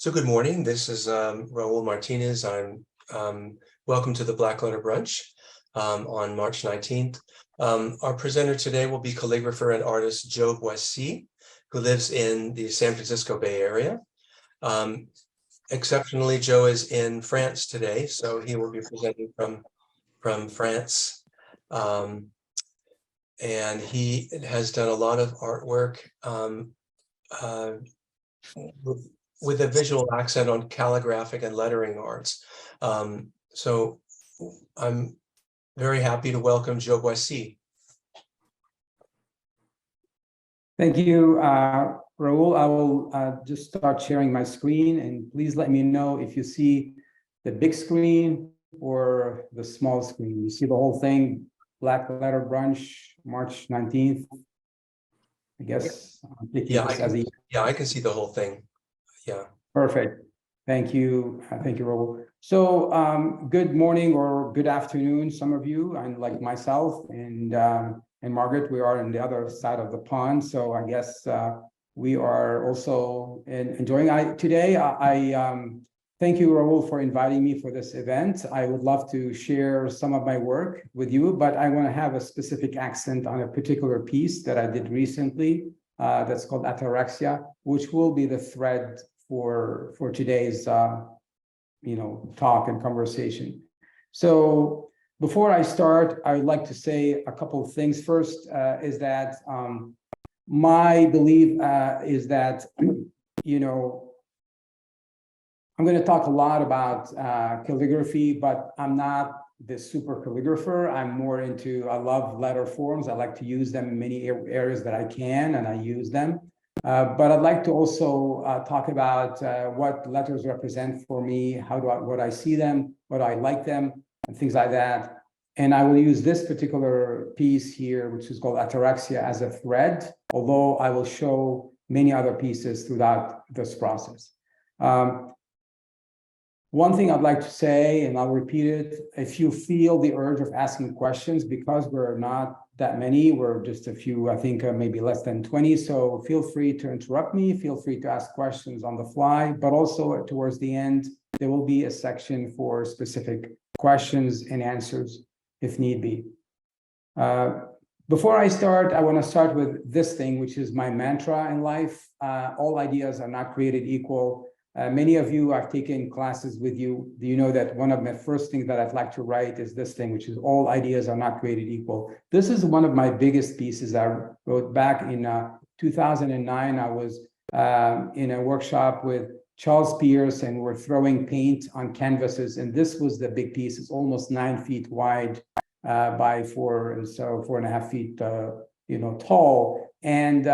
So good morning. This is Raul Martinez. I'm welcome to the Blackletter Brunch on March 19th. Our presenter today will be calligrapher and artist Joe Boissy, who lives in the San Francisco Bay Area. Exceptionally, Joe is in France today, so he will be presenting from France. And he has done a lot of artwork with a visual accent on calligraphic and lettering arts. So I'm very happy to welcome Joe Boissy. Thank you, Raul. I will just start sharing my screen, and please let me know if you see the big screen or the small screen. You see the whole thing, Blackletter Brunch, March 19th. I guess I'm taking this as a... Yeah, I can see the whole thing. Yeah. Perfect. Thank you. Thank you, Raul. So good morning or good afternoon, some of you, and like myself and Margaret, we are on the other side of the pond. So I guess we are also enjoying today. I thank you, Raul, for inviting me for this event. I would love to share some of my work with you, but I want to have a specific accent on a particular piece that I did recently that's called Ataraxia, which will be the thread for today's talk and conversation. So before I start, I would like to say a couple of things. First is that my belief is that I'm going to talk a lot about calligraphy, but I'm not the super calligrapher. I'm more into, I love letter forms. I like to use them in many areas that I can, and I use them. But I'd like to also talk about what letters represent for me, what I see them, what I like them, and things like that. And I will use this particular piece here, which is called Ataraxia, as a thread, although I will show many other pieces throughout this process. One thing I'd like to say, and I'll repeat it, if you feel the urge of asking questions, because we're not that many, we're just a few, I think maybe less than 20, so feel free to interrupt me, feel free to ask questions on the fly, but also towards the end, there will be a section for specific questions and answers if need be. Before I start, I want to start with this thing, which is my mantra in life. All ideas are not created equal. Many of you, I've taken classes with you. Do you know that one of my first things that I'd like to write is this thing, which is all ideas are not created equal. This is one of my biggest pieces I wrote back in 2009. I was in a workshop with Charles Pierce, and we're throwing paint on canvases. And this was the big piece. It's almost 9 feet wide by 4.5 feet tall. And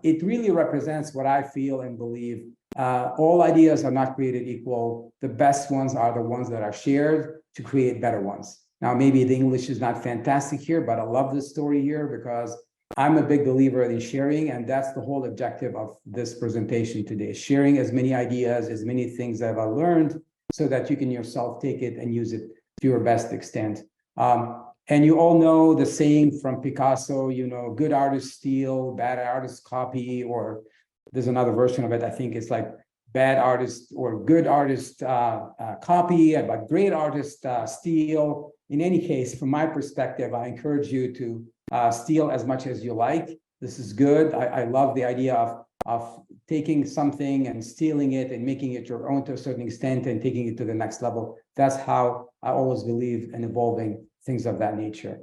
it really represents what I feel and believe. All ideas are not created equal. The best ones are the ones that are shared to create better ones. Now, maybe the English is not fantastic here, but I love this story here because I'm a big believer in sharing, and that's the whole objective of this presentation today, sharing as many ideas, as many things that I've learned, so that you can yourself take it and use it to your best extent. And you all know the saying from Picasso, good artists steal, bad artists copy, or there's another version of it. I think it's like bad artists or good artists copy, but great artists steal. In any case, from my perspective, I encourage you to steal as much as you like. This is good. I love the idea of taking something and stealing it and making it your own to a certain extent and taking it to the next level. That's how I always believe in evolving things of that nature.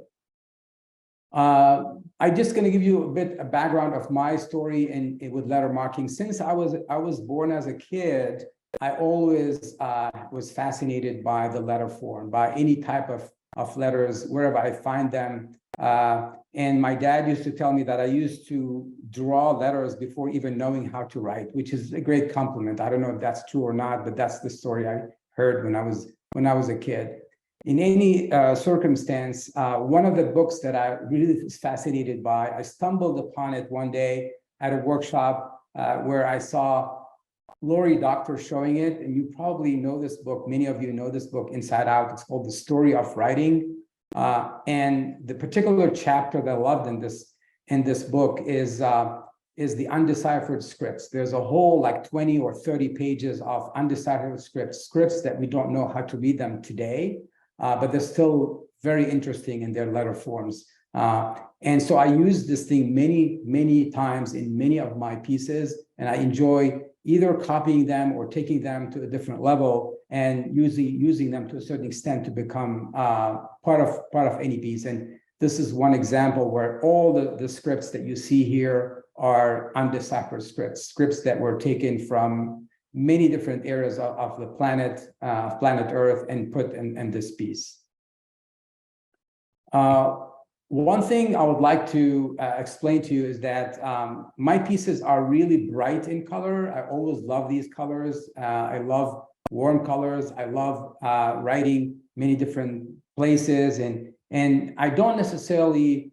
I'm just going to give you a background of my story and with letter marking. Since I was born as a kid, I always was fascinated by the letter form, by any type of letters, wherever I find them. And my dad used to tell me that I used to draw letters before even knowing how to write, which is a great compliment. I don't know if that's true or not, but that's the story I heard when I was a kid. In any circumstance, one of the books that I really was fascinated by, I stumbled upon it one day at a workshop where I saw Lori Doctor showing it, and you probably know this book. Many of you know this book inside out. It's called The Story of Writing. And the particular chapter that I loved in this book is is the undeciphered scripts. There's a whole like 20 or 30 pages of undeciphered scripts that we don't know how to read them today, but they're still very interesting in their letter forms. And so I use this thing many, many times in many of my pieces, and I enjoy either copying them or taking them to a different level and using them to a certain extent to become part of any piece. And this is one example where all the scripts that you see here are undeciphered scripts that were taken from many different areas of the planet Earth and put in this piece. One thing I would like to explain to you is that my pieces are really bright in color. I always love these colors. I love warm colors. I love writing many different places, and I don't necessarily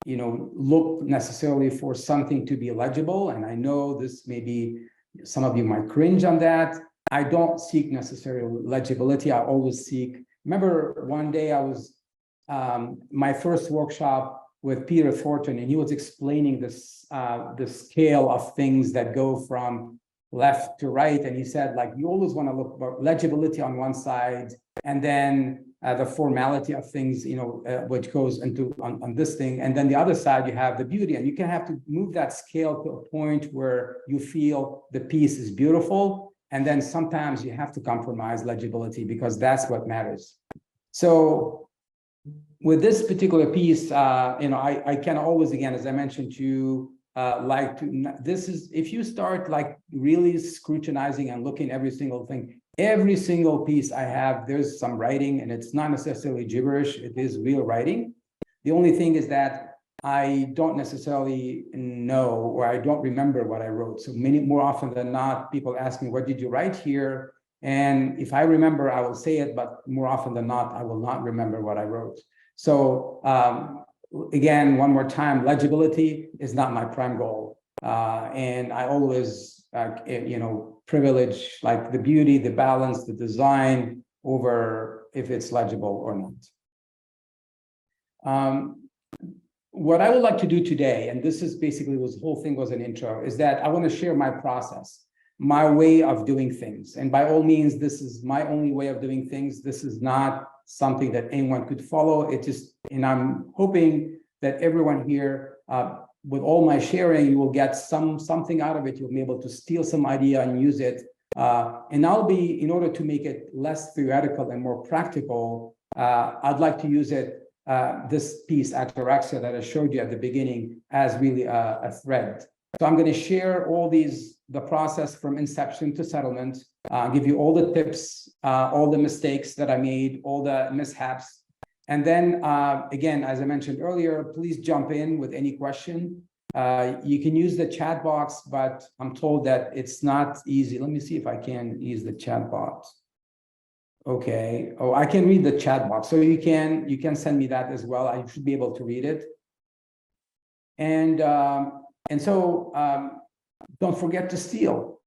look necessarily for something to be legible. And I know this maybe some of you might cringe on that. I don't seek necessarily legibility. I always seek. Remember one day I was my first workshop with Peter Thornton, and he was explaining this the scale of things that go from left to right, and he said, like, you always want to look for legibility on one side, and then the formality of things, which goes into on this thing, and then the other side you have the beauty, and you can have to move that scale to a point where you feel the piece is beautiful, and then sometimes you have to compromise legibility because that's what matters. So with this particular piece, I can always, again, as I mentioned to you, if you start like really scrutinizing and looking every single thing, every single piece I have, there's some writing, and it's not necessarily gibberish, it is real writing. The only thing is that I don't necessarily know, or I don't remember what I wrote. So more often than not, people ask me, what did you write here? And if I remember, I will say it, but more often than not, I will not remember what I wrote. So again, one more time, legibility is not my prime goal. And I always, privilege like the beauty, the balance, the design over if it's legible or not. What I would like to do today, and this is basically what the whole thing was an intro, is that I want to share my process, my way of doing things. And by all means, this is my only way of doing things. This is not something that anyone could follow. And I'm hoping that everyone here, with all my sharing, you will get something out of it. You'll be able to steal some idea and use it. And in order to make it less theoretical and more practical, I'd like to use it, this piece, ataraxia, that I showed you at the beginning, as really a thread. So I'm going to share the process from inception to settlement, give you all the tips, all the mistakes that I made, all the mishaps. And then, again, as I mentioned earlier, please jump in with any question. You can use the chat box, but I'm told that it's not easy. Let me see if I can use the chat box. Okay. Oh, I can read the chat box. So you can send me that as well. I should be able to read it. And so don't forget to steal.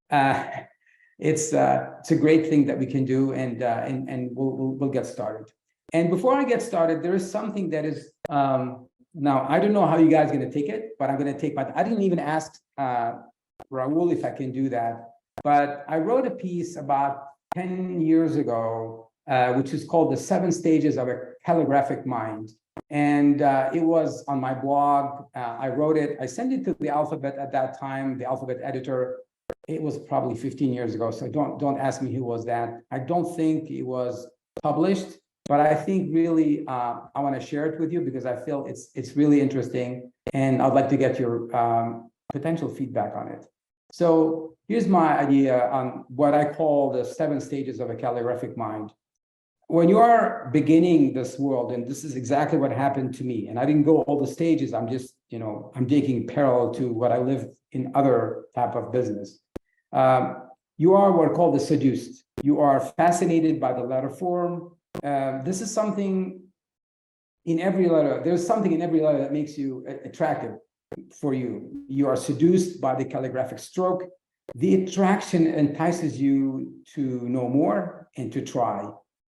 It's a great thing that we can do, and we'll get started. And before I get started, there is something that is now, I don't know how you guys are going to take it, but I'm going to take. But I didn't even ask Raul if I can do that. But I wrote a piece about 10 years ago, which is called "The 7 Stages of a Calligraphic Mind." And it was on my blog. I wrote it. I sent it to the Alphabet at that time, the Alphabet editor. It was probably 15 years ago. So don't ask me who was that. I don't think it was published, but I think really I want to share it with you because I feel it's really interesting, and I'd like to get your potential feedback on it. So here's my idea on what I call the 7 stages of a calligraphic mind. When you are beginning this world, and this is exactly what happened to me, and I didn't go all the stages, I'm just, I'm taking parallel to what I lived in other type of business. You are what are called the seduced. You are fascinated by the letter form. This is something in every letter. There's something in every letter that makes you attractive for you. You are seduced by the calligraphic stroke. The attraction entices you to know more and to try.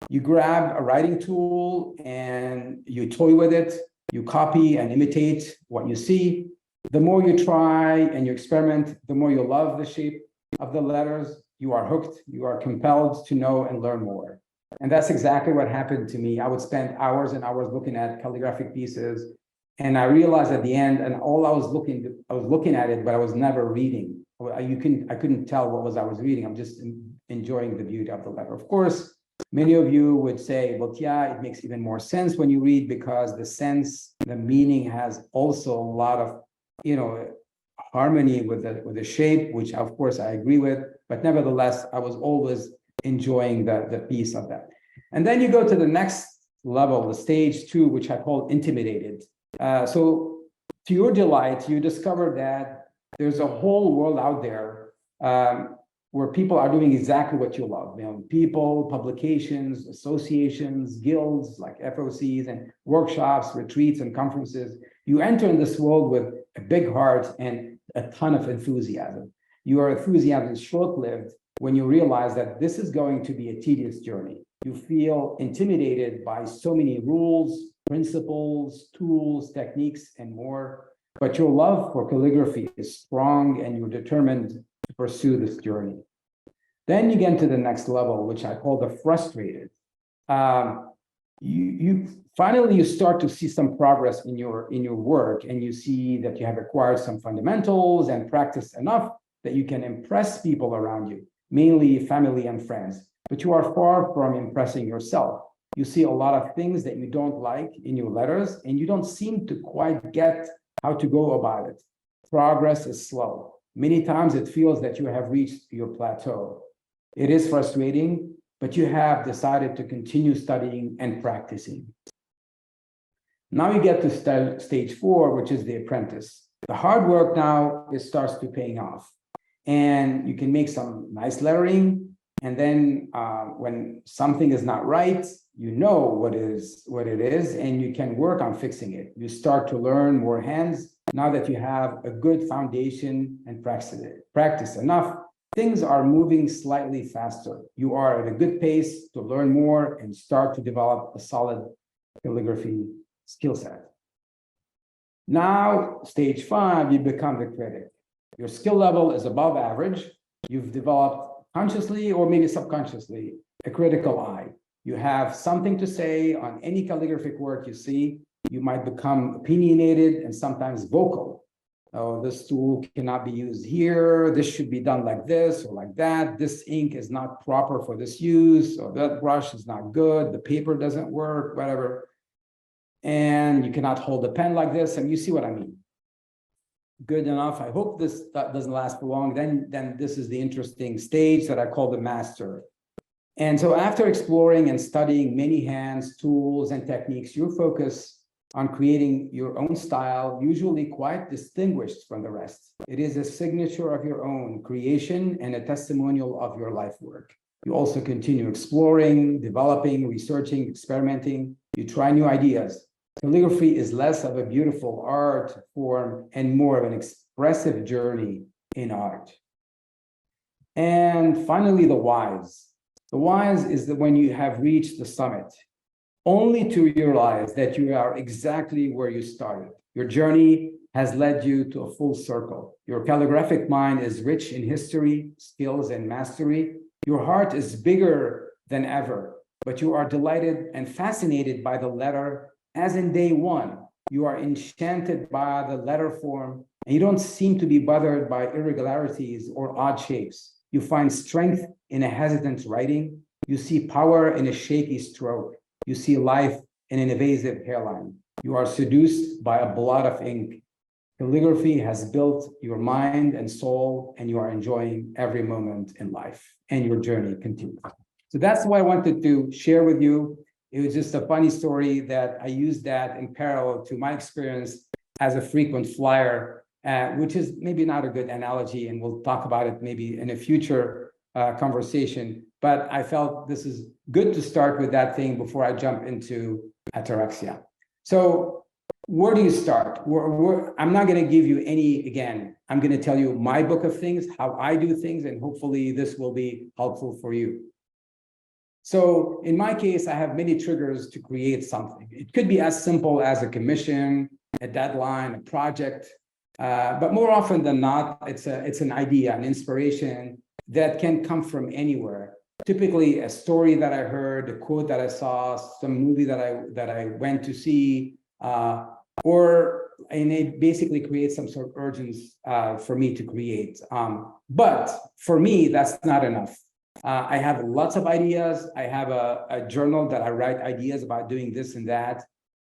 You grab a writing tool and you toy with it. You copy and imitate what you see. The more you try and you experiment, the more you love the shape of the letters. You are hooked, you are compelled to know and learn more. And that's exactly what happened to me. I would spend hours and hours looking at calligraphic pieces. And I realized at the end, and all I was looking at it, but I was never reading. I couldn't tell what I was reading. I'm just enjoying the beauty of the letter. Of course, many of you would say, but yeah, it makes even more sense when you read, because the sense, the meaning has also a lot of, harmony with the shape, which of course I agree with, but nevertheless, I was always enjoying the piece of that. And then you go to the next level, the stage 2, which I call intimidated. So to your delight, you discover that there's a whole world out there where people are doing exactly what you love. People, publications, associations, guilds like FOCs, and workshops, retreats, and conferences. You enter in this world with a big heart and a ton of enthusiasm. Your enthusiasm is short-lived when you realize that this is going to be a tedious journey. You feel intimidated by so many rules, principles, tools, techniques, and more. But your love for calligraphy is strong and you're determined to pursue this journey. Then you get to the next level, which I call the frustrated. You finally start to see some progress in your work, and you see that you have acquired some fundamentals and practiced enough that you can impress people around you, mainly family and friends. But you are far from impressing yourself. You see a lot of things that you don't like in your letters, and you don't seem to quite get how to go about it. Progress is slow. Many times it feels that you have reached your plateau. It is frustrating, but you have decided to continue studying and practicing. Now you get to stage 4, which is the apprentice. The hard work now starts to paying off, and you can make some nice lettering. And then when something is not right, you know what it is, and you can work on fixing it. You start to learn more hands. Now that you have a good foundation and practice enough, things are moving slightly faster. You are at a good pace to learn more and start to develop a solid calligraphy skill set. Now, stage 5, you become the critic. Your skill level is above average. You've developed consciously or maybe subconsciously a critical eye. You have something to say on any calligraphic work you see. You might become opinionated and sometimes vocal. Oh, this tool cannot be used here. This should be done like this or like that. This ink is not proper for this use, or that brush is not good. The paper doesn't work, whatever. And you cannot hold a pen like this. And you see what I mean. Good enough. I hope that doesn't last for long. Then this is the interesting stage that I call the master. And so after exploring and studying many hands, tools, and techniques, you focus on creating your own style, usually quite distinguished from the rest. It is a signature of your own creation and a testimonial of your life work. You also continue exploring, developing, researching, experimenting. You try new ideas. Calligraphy is less of a beautiful art form and more of an expressive journey in art. And finally, the whys. The whys is that when you have reached the summit, only to realize that you are exactly where you started. Your journey has led you to a full circle. Your calligraphic mind is rich in history, skills, and mastery. Your heart is bigger than ever, but you are delighted and fascinated by the letter as in day one. You are enchanted by the letter form, and you don't seem to be bothered by irregularities or odd shapes. You find strength in a hesitant writing. You see power in a shaky stroke. You see life in an evasive hairline. You are seduced by a blot of ink. Calligraphy has built your mind and soul, and you are enjoying every moment in life, and your journey continues. So that's what I wanted to share with you. It was just a funny story that I used that in parallel to my experience as a frequent flyer, which is maybe not a good analogy, and we'll talk about it maybe in a future conversation. But I felt this is good to start with that thing before I jump into ataraxia. So where do you start? I'm not going to give you any, again, I'm going to tell you my book of things, how I do things, and hopefully this will be helpful for you. So in my case, I have many triggers to create something. It could be as simple as a commission, a deadline, a project. But more often than not, it's an idea, an inspiration that can come from anywhere. Typically, a story that I heard, a quote that I saw, some movie that I went to see, and it basically creates some sort of urgency for me to create. But for me, that's not enough. I have lots of ideas. I have a journal that I write ideas about doing this and that.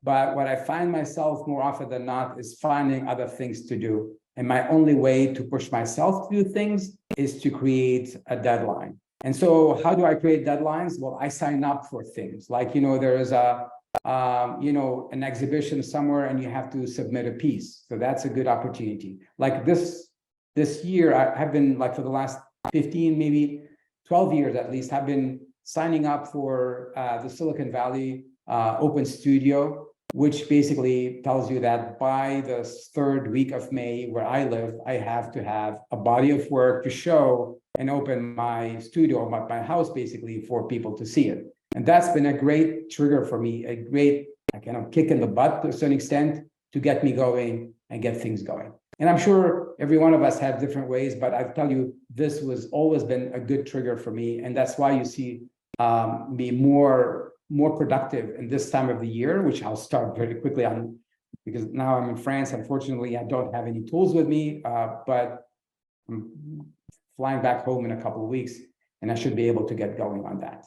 But what I find myself more often than not is finding other things to do. And my only way to push myself to do things is to create a deadline. And so how do I create deadlines? Well, I sign up for things like, there is an exhibition somewhere and you have to submit a piece. So that's a good opportunity. Like this year, I have been, like, for the last 15, maybe 12 years at least, have been signing up for the Silicon Valley Open Studio, which basically tells you that by the third week of May, where I live, I have to have a body of work to show and open my studio or my house, basically, for people to see it. And that's been a great trigger for me, a great kind of kick in the butt to a certain extent to get me going and get things going. And I'm sure every one of us have different ways, but I tell you, this was always been a good trigger for me. And that's why you see me more productive in this time of the year, which I'll start very quickly on, because now I'm in France. Unfortunately, I don't have any tools with me, but I'm flying back home in a couple of weeks, and I should be able to get going on that.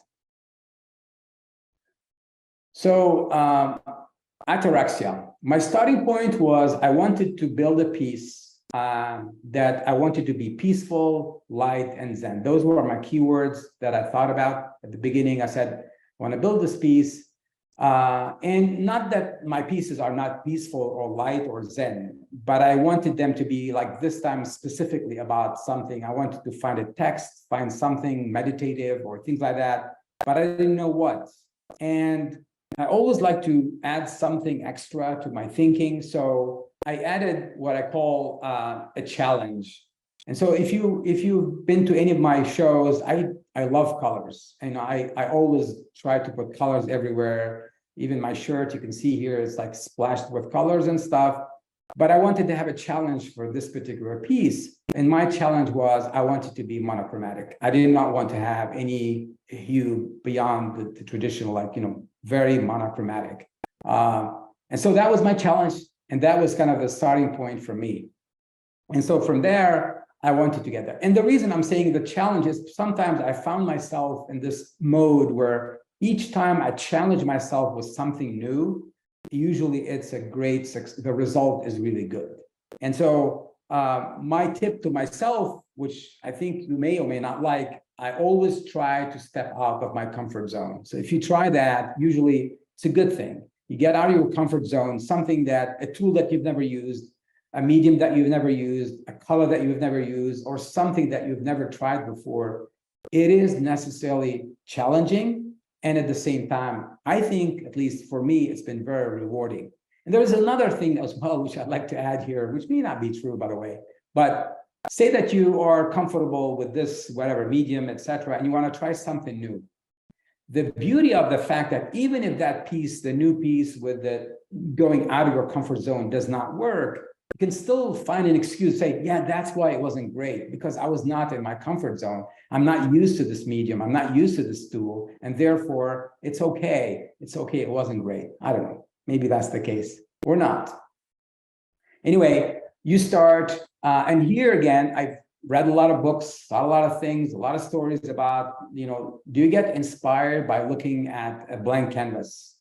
So ataraxia, my starting point was I wanted to build a piece that I wanted to be peaceful, light, and zen. Those were my keywords that I thought about at the beginning. I said, I want to build this piece, and not that my pieces are not peaceful or light or zen, but I wanted them to be, like, this time specifically about something. I wanted to find a text, find something meditative or things like that, but I didn't know what. And I always like to add something extra to my thinking. So I added what I call a challenge. And so if you've been to any of my shows, I love colors. And I always try to put colors everywhere. Even my shirt, you can see here, is like splashed with colors and stuff. But I wanted to have a challenge for this particular piece. And my challenge was I wanted to be monochromatic. I did not want to have any hue beyond the traditional, like, very monochromatic. And so that was my challenge. And that was kind of the starting point for me. And so from there, I wanted to get there. And the reason I'm saying the challenge is sometimes I found myself in this mode where each time I challenge myself with something new, usually it's a great success. The result is really good. And so my tip to myself, which I think you may or may not like, I always try to step out of my comfort zone. So if you try that, usually it's a good thing. You get out of your comfort zone, a tool that you've never used, a medium that you've never used, a color that you've never used, or something that you've never tried before. It is necessarily challenging. And at the same time, I think, at least for me, it's been very rewarding. And there's another thing as well, which I'd like to add here, which may not be true, by the way, but say that you are comfortable with this, whatever, medium, etc., and you want to try something new. The beauty of the fact that even if that piece, the new piece with the going out of your comfort zone does not work, you can still find an excuse, say, yeah, that's why it wasn't great, because I was not in my comfort zone. I'm not used to this medium. I'm not used to this tool. And therefore, it's okay. It's okay. It wasn't great. I don't know. Maybe that's the case or not. Anyway, you start, and here again, I've read a lot of books, saw a lot of things, a lot of stories about, do you get inspired by looking at a blank canvas?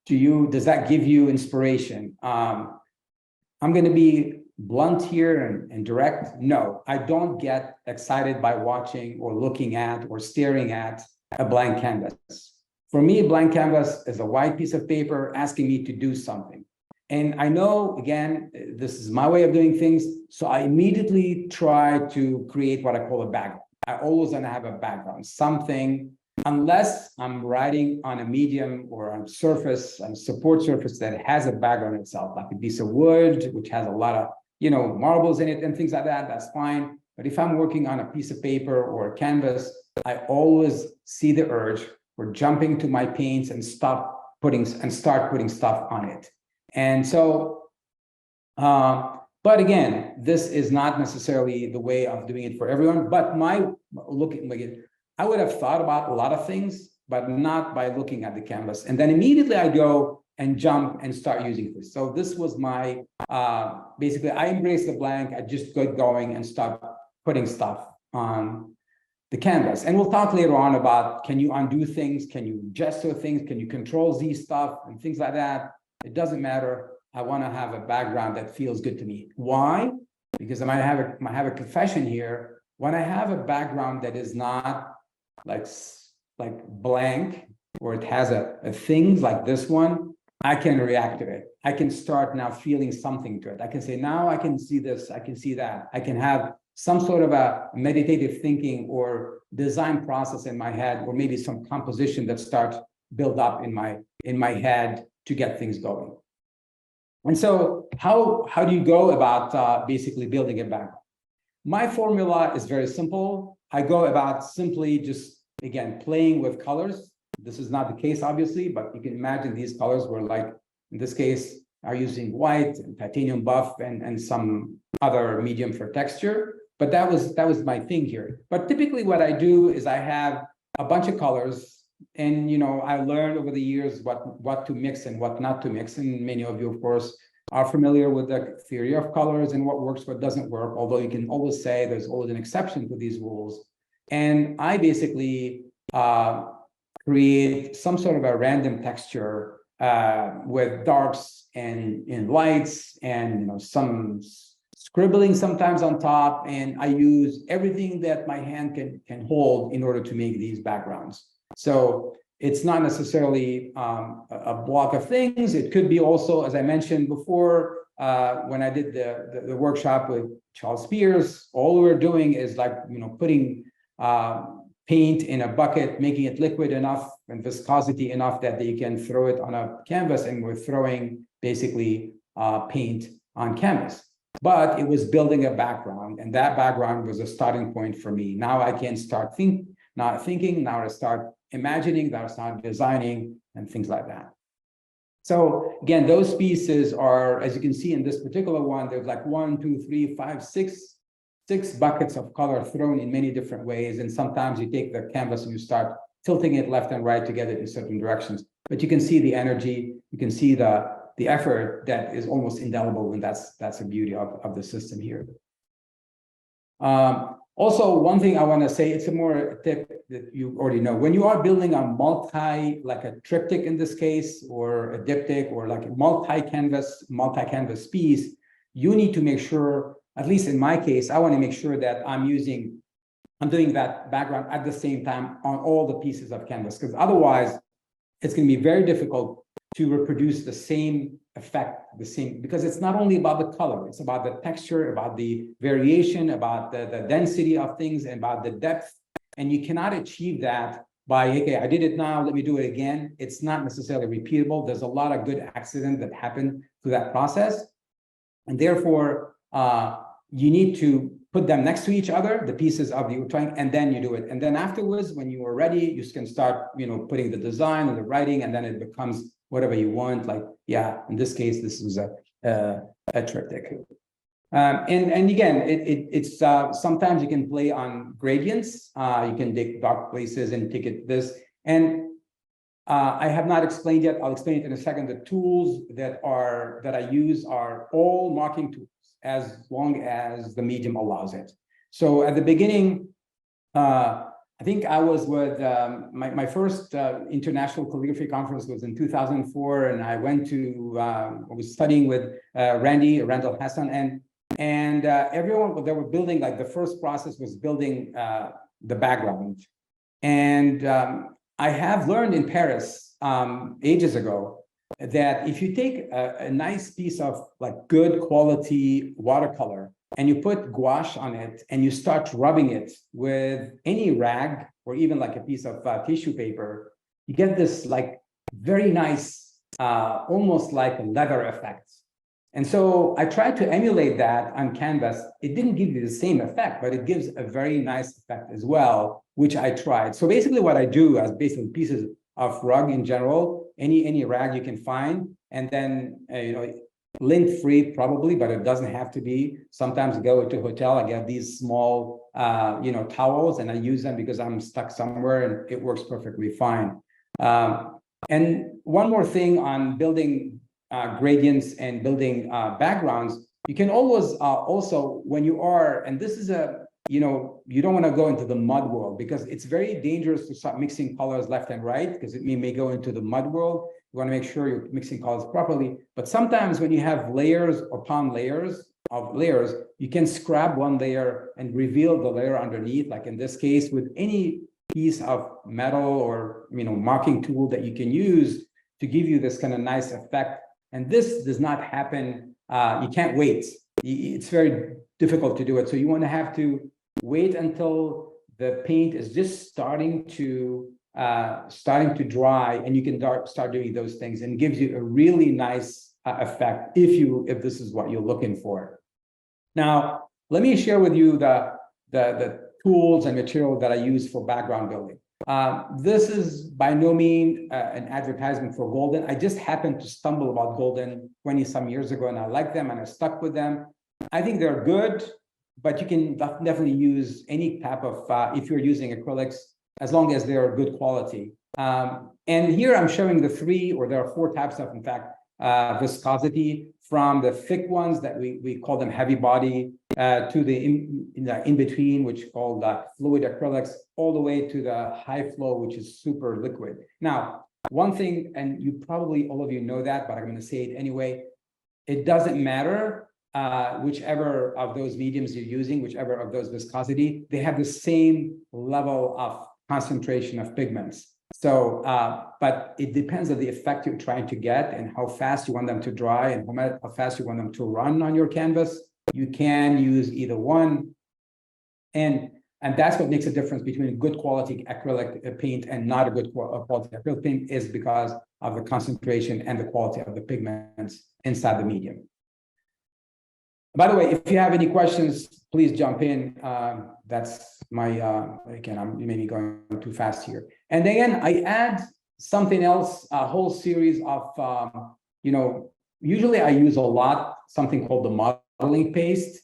Does that give you inspiration? I'm going to be blunt here and direct. No, I don't get excited by watching or looking at or staring at a blank canvas. For me, a blank canvas is a white piece of paper asking me to do something. And I know, again, this is my way of doing things. So I immediately try to create what I call a background. I always want to have a background, something, unless I'm writing on a medium or on a surface, on a support surface that has a background itself, like a piece of wood, which has a lot of, marbles in it and things like that, that's fine. But if I'm working on a piece of paper or a canvas, I always see the urge for jumping to my paints and start putting stuff on it. And so But again, this is not necessarily the way of doing it for everyone. But my looking like it, I would have thought about a lot of things, but not by looking at the canvas. And then immediately I go and jump and start using this. So this was my, basically I embraced the blank. I just got going and start putting stuff on the canvas. And we'll talk later on about, can you undo things? Can you gesture things? Can you control Z stuff and things like that? It doesn't matter. I want to have a background that feels good to me. Why? Because I might have a confession here. When I have a background that is not like blank, or it has a things like this one, I can react to it. I can start now feeling something to it. I can say, now I can see this, I can see that. I can have some sort of a meditative thinking or design process in my head, or maybe some composition that starts build up in my head to get things going. And so how do you go about basically building a background? My formula is very simple. I go about simply just, again, playing with colors. This is not the case, obviously, but you can imagine these colors were like, in this case, are using white and titanium buff and some other medium for texture. But that was my thing here. But typically what I do is I have a bunch of colors, and I learned over the years what to mix and what not to mix. And many of you, of course, are familiar with the theory of colors and what works, what doesn't work, although you can always say there's always an exception to these rules. And I basically create some sort of a random texture with darks and lights and some scribbling sometimes on top. And I use everything that my hand can hold in order to make these backgrounds. So it's not necessarily a block of things. It could be also, as I mentioned before, when I did the workshop with Charles Spears, all we're doing is like, putting paint in a bucket, making it liquid enough and viscosity enough that you can throw it on a canvas, and we're throwing basically paint on canvas. But it was building a background, and that background was a starting point for me. Now I can start not thinking, now I start imagining, now I start designing, and things like that. So again, those pieces are, as you can see in this particular one, there's like 1, 2, 3, 5, 6 buckets of color thrown in many different ways. And sometimes you take the canvas and you start tilting it left and right to get it in certain directions. But you can see the energy, you can see the effort that is almost indelible, and that's the beauty of the system here. Also, one thing I want to say, it's a more tip that you already know. When you are building a like a triptych in this case, or a diptych, or like a multi-canvas piece, you need to make sure, at least in my case, I want to make sure that I'm doing that background at the same time on all the pieces of canvas, because otherwise it's going to be very difficult to reproduce the same effect, because it's not only about the color, it's about the texture, about the variation, about the density of things, and about the depth. And you cannot achieve that by, okay, I did it now, let me do it again. It's not necessarily repeatable. There's a lot of good accidents that happen through that process. And therefore, you need to put them next to each other, the pieces of the trying, and then you do it. And then afterwards, when you are ready, you can start, putting the design and the writing, and then it becomes whatever you want. Like, yeah, in this case, this was a triptych. And again, it's sometimes you can play on gradients. You can take dark places and take it this. And I have not explained yet. I'll explain it in a second. The tools that I use are all marking tools, as long as the medium allows it. So at the beginning, I think I was with my first international calligraphy conference was in 2004, and I went to I was studying with Randall Hassan, and everyone, they were building, like the first process was building the background. And I have learned in Paris ages ago that if you take a nice piece of like good quality watercolor and you put gouache on it and you start rubbing it with any rag or even like a piece of tissue paper, you get this like very nice, almost like a leather effect. And so I tried to emulate that on canvas. It didn't give you the same effect, but it gives a very nice effect as well, which I tried. So basically what I do as basically pieces of rug in general, any rag you can find, and then lint-free probably, but it doesn't have to be. Sometimes I go to a hotel, I get these small, towels, and I use them because I'm stuck somewhere, and it works perfectly fine. And one more thing on building gradients and building backgrounds, you can always also, when you are, and this is you don't want to go into the mud world, because it's very dangerous to start mixing colors left and right, because it may go into the mud world. You want to make sure you're mixing colors properly. But sometimes when you have layers upon layers of layers, you can scrap one layer and reveal the layer underneath, like in this case, with any piece of metal or marking tool that you can use to give you this kind of nice effect. And this does not happen. You can't wait. It's very difficult to do it. So you want to have to wait until the paint is just starting to dry, and you can start doing those things, and it gives you a really nice effect if this is what you're looking for. Now, let me share with you the tools and material that I use for background building. This is by no means an advertisement for Golden. I just happened to stumble about Golden 20-some years ago, and I like them, and I stuck with them. I think they're good, but you can definitely use any type of, if you're using acrylics, as long as they're good quality. And here I'm showing there are 4 types of, in fact, viscosity, from the thick ones that we call them heavy body, to the in between, which called fluid acrylics, all the way to the high flow, which is super liquid. Now, one thing, and you probably all of you know that, but I'm going to say it anyway, it doesn't matter whichever of those mediums you're using, whichever of those viscosity, they have the same level of concentration of pigments. So, but it depends on the effect you're trying to get, and how fast you want them to dry, and how fast you want them to run on your canvas. You can use either one. And that's what makes a difference between a good quality acrylic paint and not a good quality acrylic paint, is because of the concentration and the quality of the pigments inside the medium. By the way, if you have any questions, please jump in. That's my, again, I'm maybe going too fast here. And again, I add something else, a whole series of, usually I use a lot, something called the modeling paste,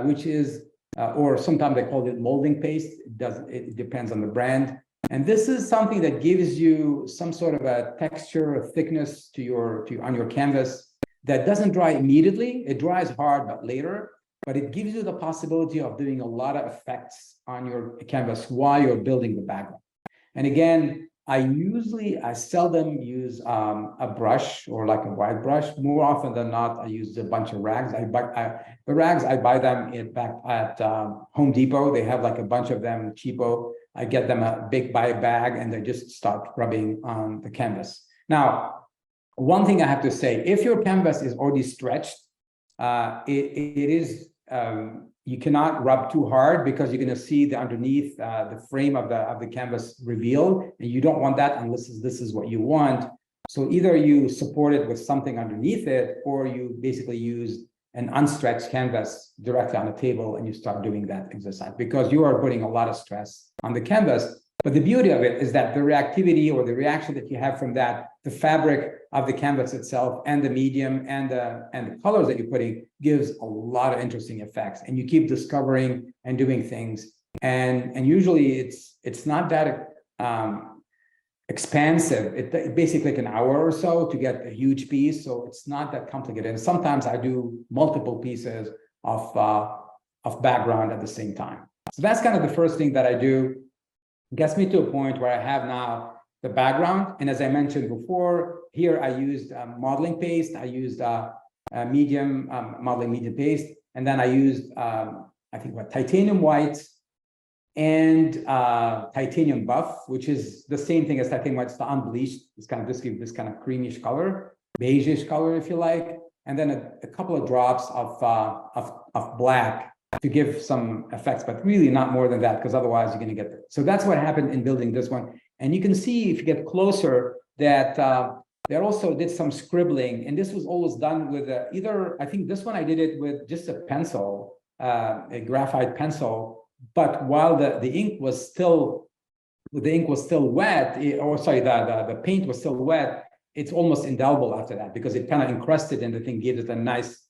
which is, or sometimes they call it molding paste. It depends on the brand. And this is something that gives you some sort of a texture, a thickness on your canvas that doesn't dry immediately. It dries hard, but later. But it gives you the possibility of doing a lot of effects on your canvas while you're building the background. And again, I seldom use a brush or like a wide brush. More often than not, I use a bunch of rags. The rags, I buy them back at Home Depot. They have like a bunch of them cheapo. I get them buy a bag, and they just start rubbing on the canvas. Now, one thing I have to say, if your canvas is already stretched, you cannot rub too hard, because you're going to see the underneath the frame of the canvas revealed, and you don't want that unless this is what you want. So either you support it with something underneath it, or you basically use an unstretched canvas directly on the table, and you start doing that exercise, because you are putting a lot of stress on the canvas. But the beauty of it is that the reactivity or the reaction that you have from that, the fabric of the canvas itself and the medium and the colors that you're putting, gives a lot of interesting effects. And you keep discovering and doing things. And usually it's not that expansive. It basically like an hour or so to get a huge piece. So it's not that complicated. And sometimes I do multiple pieces of background at the same time. So that's kind of the first thing that I do. Gets me to a point where I have now the background. And as I mentioned before, here I used modeling paste. I used modeling medium paste. And then I used, titanium white and titanium buff, which is the same thing as titanium white. It's the unbleached. It's kind of this kind of creamish color, beigeish color, if you like. And then a couple of drops of black to give some effects, but really not more than that, because otherwise you're going to get there. So that's what happened in building this one. And you can see, if you get closer, that they also did some scribbling. And this was always done with I think this one I did it with just a pencil, a graphite pencil. But while the ink was still wet, the paint was still wet, it's almost indelible after that because it kind of encrusted and the thing gives it a nice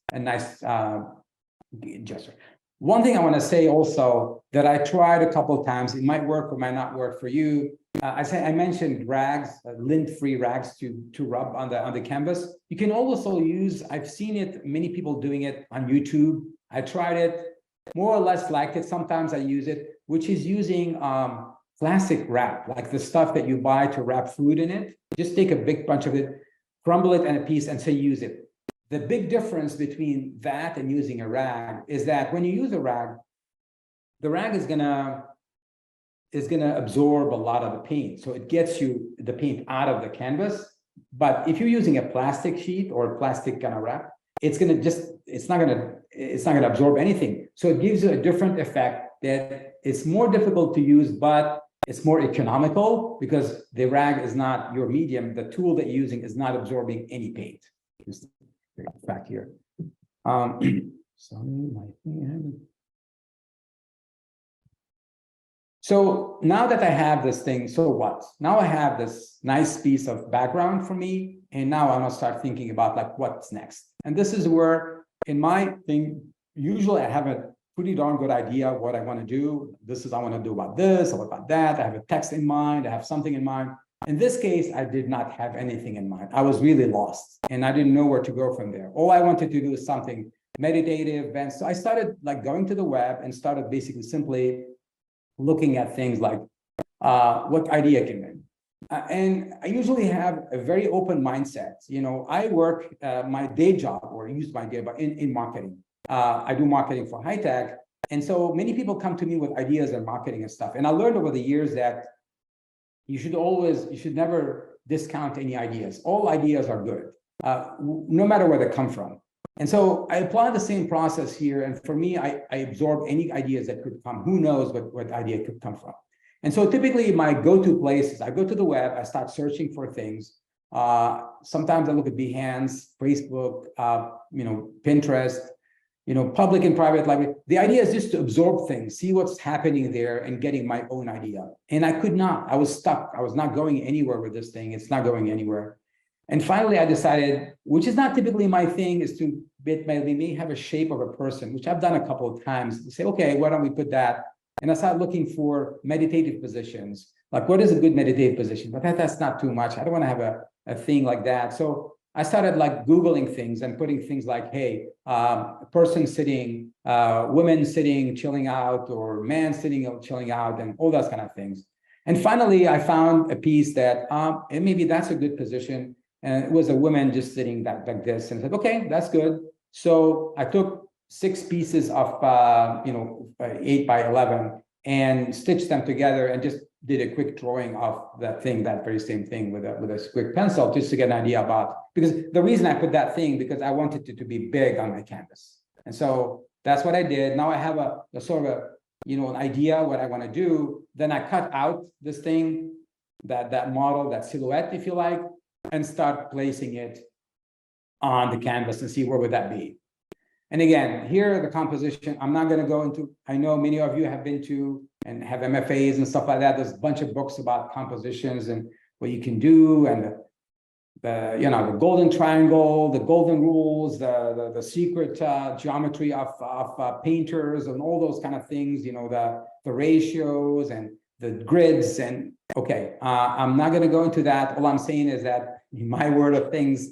gesture. One thing I want to say also that I tried a couple of times, it might work or might not work for you. I mentioned rags, lint-free rags to rub on the canvas. You can also use, I've seen it, many people doing it on YouTube. I tried it, more or less liked it. Sometimes I use it, which is using plastic wrap, like the stuff that you buy to wrap food in it. Just take a big bunch of it, crumble it in a piece, and say use it. The big difference between that and using a rag is that when you use a rag, the rag is gonna absorb a lot of the paint. So it gets you the paint out of the canvas. But if you're using a plastic sheet or a plastic kind of wrap, it's not gonna absorb anything. So it gives you a different effect that it's more difficult to use, but it's more economical because the rag is not your medium. The tool that you're using is not absorbing any paint. Just back here. So now that I have this thing, so what? Now I have this nice piece of background for me, and now I want to start thinking about like what's next. And this is where, in my thing, usually I have a pretty darn good idea of what I want to do. This is I want to do about this or about that. I have a text in mind. I have something in mind. In this case, I did not have anything in mind. I was really lost, and I didn't know where to go from there. All I wanted to do is something meditative, and so I started like going to the web and started basically simply looking at things like what idea can win. And I usually have a very open mindset. You know, I work my day job, or use my day job in marketing. I do marketing for high tech. And so many people come to me with ideas and marketing and stuff. And I learned over the years that you should never discount any ideas. All ideas are good, no matter where they come from. And so I apply the same process here. And for me, I absorb any ideas that could come. Who knows what idea could come from? And so typically my go-to place is I go to the web, I start searching for things. Sometimes I look at Behance, Facebook, Pinterest, public and private library. The idea is just to absorb things, see what's happening there and getting my own idea. And I could not, I was stuck. I was not going anywhere with this thing. It's not going anywhere. And finally, I decided, which is not typically my thing, is to may have a shape of a person, which I've done a couple of times. To say, okay, why don't we put that? And I started looking for meditative positions. Like, what is a good meditative position? But that's not too much. I don't want to have a thing like that. So I started like Googling things and putting things like, hey, a person sitting, women sitting, chilling out, or man sitting, chilling out, and all those kind of things. And finally, I found a piece that, and maybe that's a good position. And it was a woman just sitting like this, and I said, okay, that's good. So I took 6 pieces of 8 by 11 and stitched them together and just did a quick drawing of that thing, that very same thing with a quick pencil, just to get an idea about, because the reason I put that thing, because I wanted it to be big on my canvas. And so that's what I did. Now I have a sort of an idea what I want to do. Then I cut out this thing, that model, that silhouette, if you like, and start placing it on the canvas and see where would that be. And again, here the composition, I'm not going to go into, I know many of you have been to and have MFAs and stuff like that. There's a bunch of books about compositions and what you can do, and the golden triangle, the golden rules, the secret geometry of painters and all those kind of things, the ratios and the grids. And okay, I'm not going to go into that. All I'm saying is that in my word of things,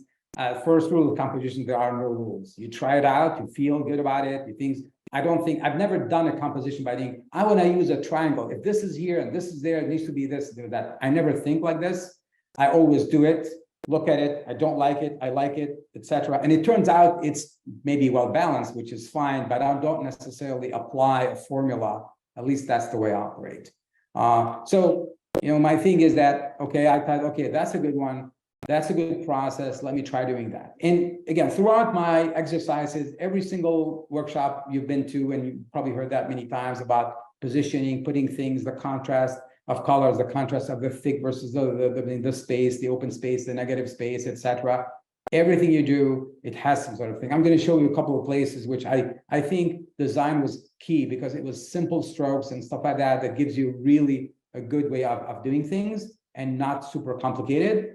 first rule of composition, there are no rules. You try it out, you feel good about it, you think, I've never done a composition by thinking, I want to use a triangle. If this is here and this is there, it needs to be this, that. I never think like this. I always do it, look at it, I don't like it, I like it, etc. And it turns out it's maybe well balanced, which is fine, but I don't necessarily apply a formula. At least that's the way I operate. So my thing is that, okay, I thought, okay, that's a good one. That's a good process. Let me try doing that. And again, throughout my exercises, every single workshop you've been to, and you've probably heard that many times about positioning, putting things, the contrast of colors, the contrast of the thick versus the space, the open space, the negative space, etc. Everything you do, it has some sort of thing. I'm going to show you a couple of places which I think design was key, because it was simple strokes and stuff like that gives you really a good way of doing things and not super complicated.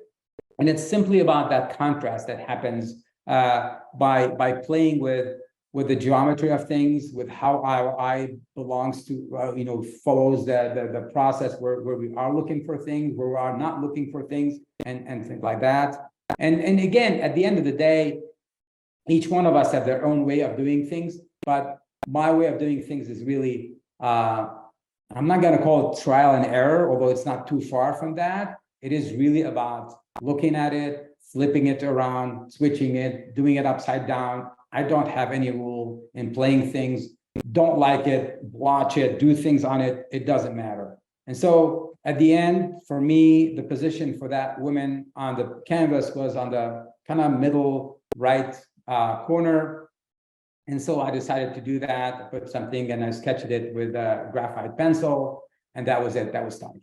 And it's simply about that contrast that happens by playing with the geometry of things, with how our eye belongs to, follows the process where we are looking for things, where we are not looking for things, and things like that. And again, at the end of the day, each one of us have their own way of doing things, but my way of doing things is really, I'm not going to call it trial and error, although it's not too far from that. It is really about looking at it, flipping it around, switching it, doing it upside down. I don't have any rule in playing things. Don't like it, watch it, do things on it. It doesn't matter. And so at the end, for me, the position for that woman on the canvas was on the kind of middle right corner. And so I decided to do that, I put something and I sketched it with a graphite pencil, and that was it, that was done.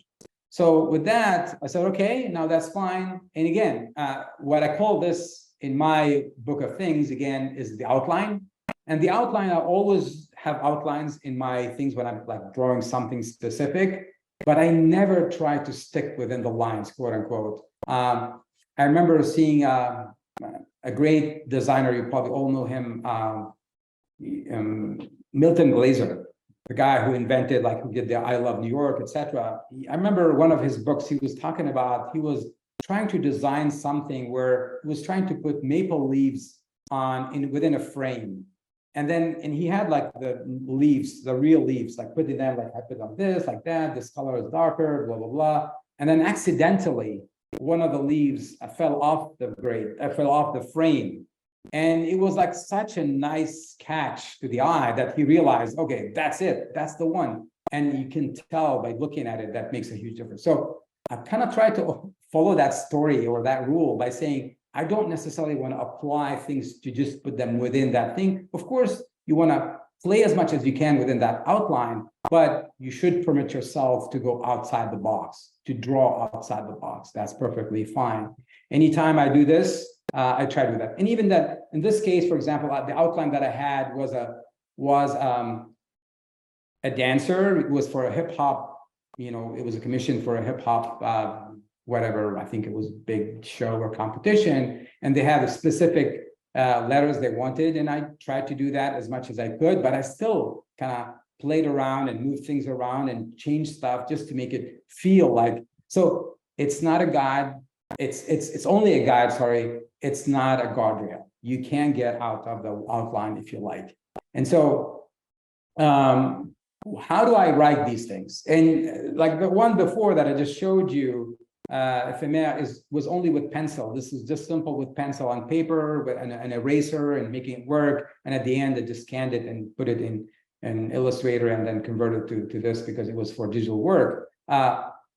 So with that, I said, okay, now that's fine. And again, what I call this in my book of things, again, is the outline. And the outline, I always have outlines in my things when I'm like drawing something specific, but I never try to stick within the lines, quote unquote. I remember seeing a great designer, you probably all know him, Milton Glaser, the guy who invented, like, who did the I Love New York, etc. I remember one of his books, he was talking about, he was trying to design something where he was trying to put maple leaves within a frame. And he had like the leaves, the real leaves, like putting them, like I put on this, like that, this color is darker, blah, blah, blah. And then accidentally, one of the leaves fell off the frame. And it was like such a nice catch to the eye that he realized, okay, that's it, that's the one. And you can tell by looking at it, that makes a huge difference. So I kind of try to follow that story or that rule by saying, I don't necessarily want to apply things to just put them within that thing. Of course, you want to play as much as you can within that outline, but you should permit yourself to go outside the box, to draw outside the box. That's perfectly fine. Anytime I do this, I try to do that. And even that, in this case, for example, the outline that I had was a dancer. It was for a hip hop, it was a commission for a hip hop, whatever, I think it was big show or competition. And they had a specific letters they wanted. And I tried to do that as much as I could, but I still kind of played around and moved things around and changed stuff just to make it feel like, so it's not a guide. It's only a guide, sorry. It's not a guardrail. You can get out of the outline if you like. And so, how do I write these things? And like the one before that I just showed you, was only with pencil. This is just simple with pencil on paper, with an eraser and making it work. And at the end, I just scanned it and put it in an Illustrator and then converted to this because it was for digital work.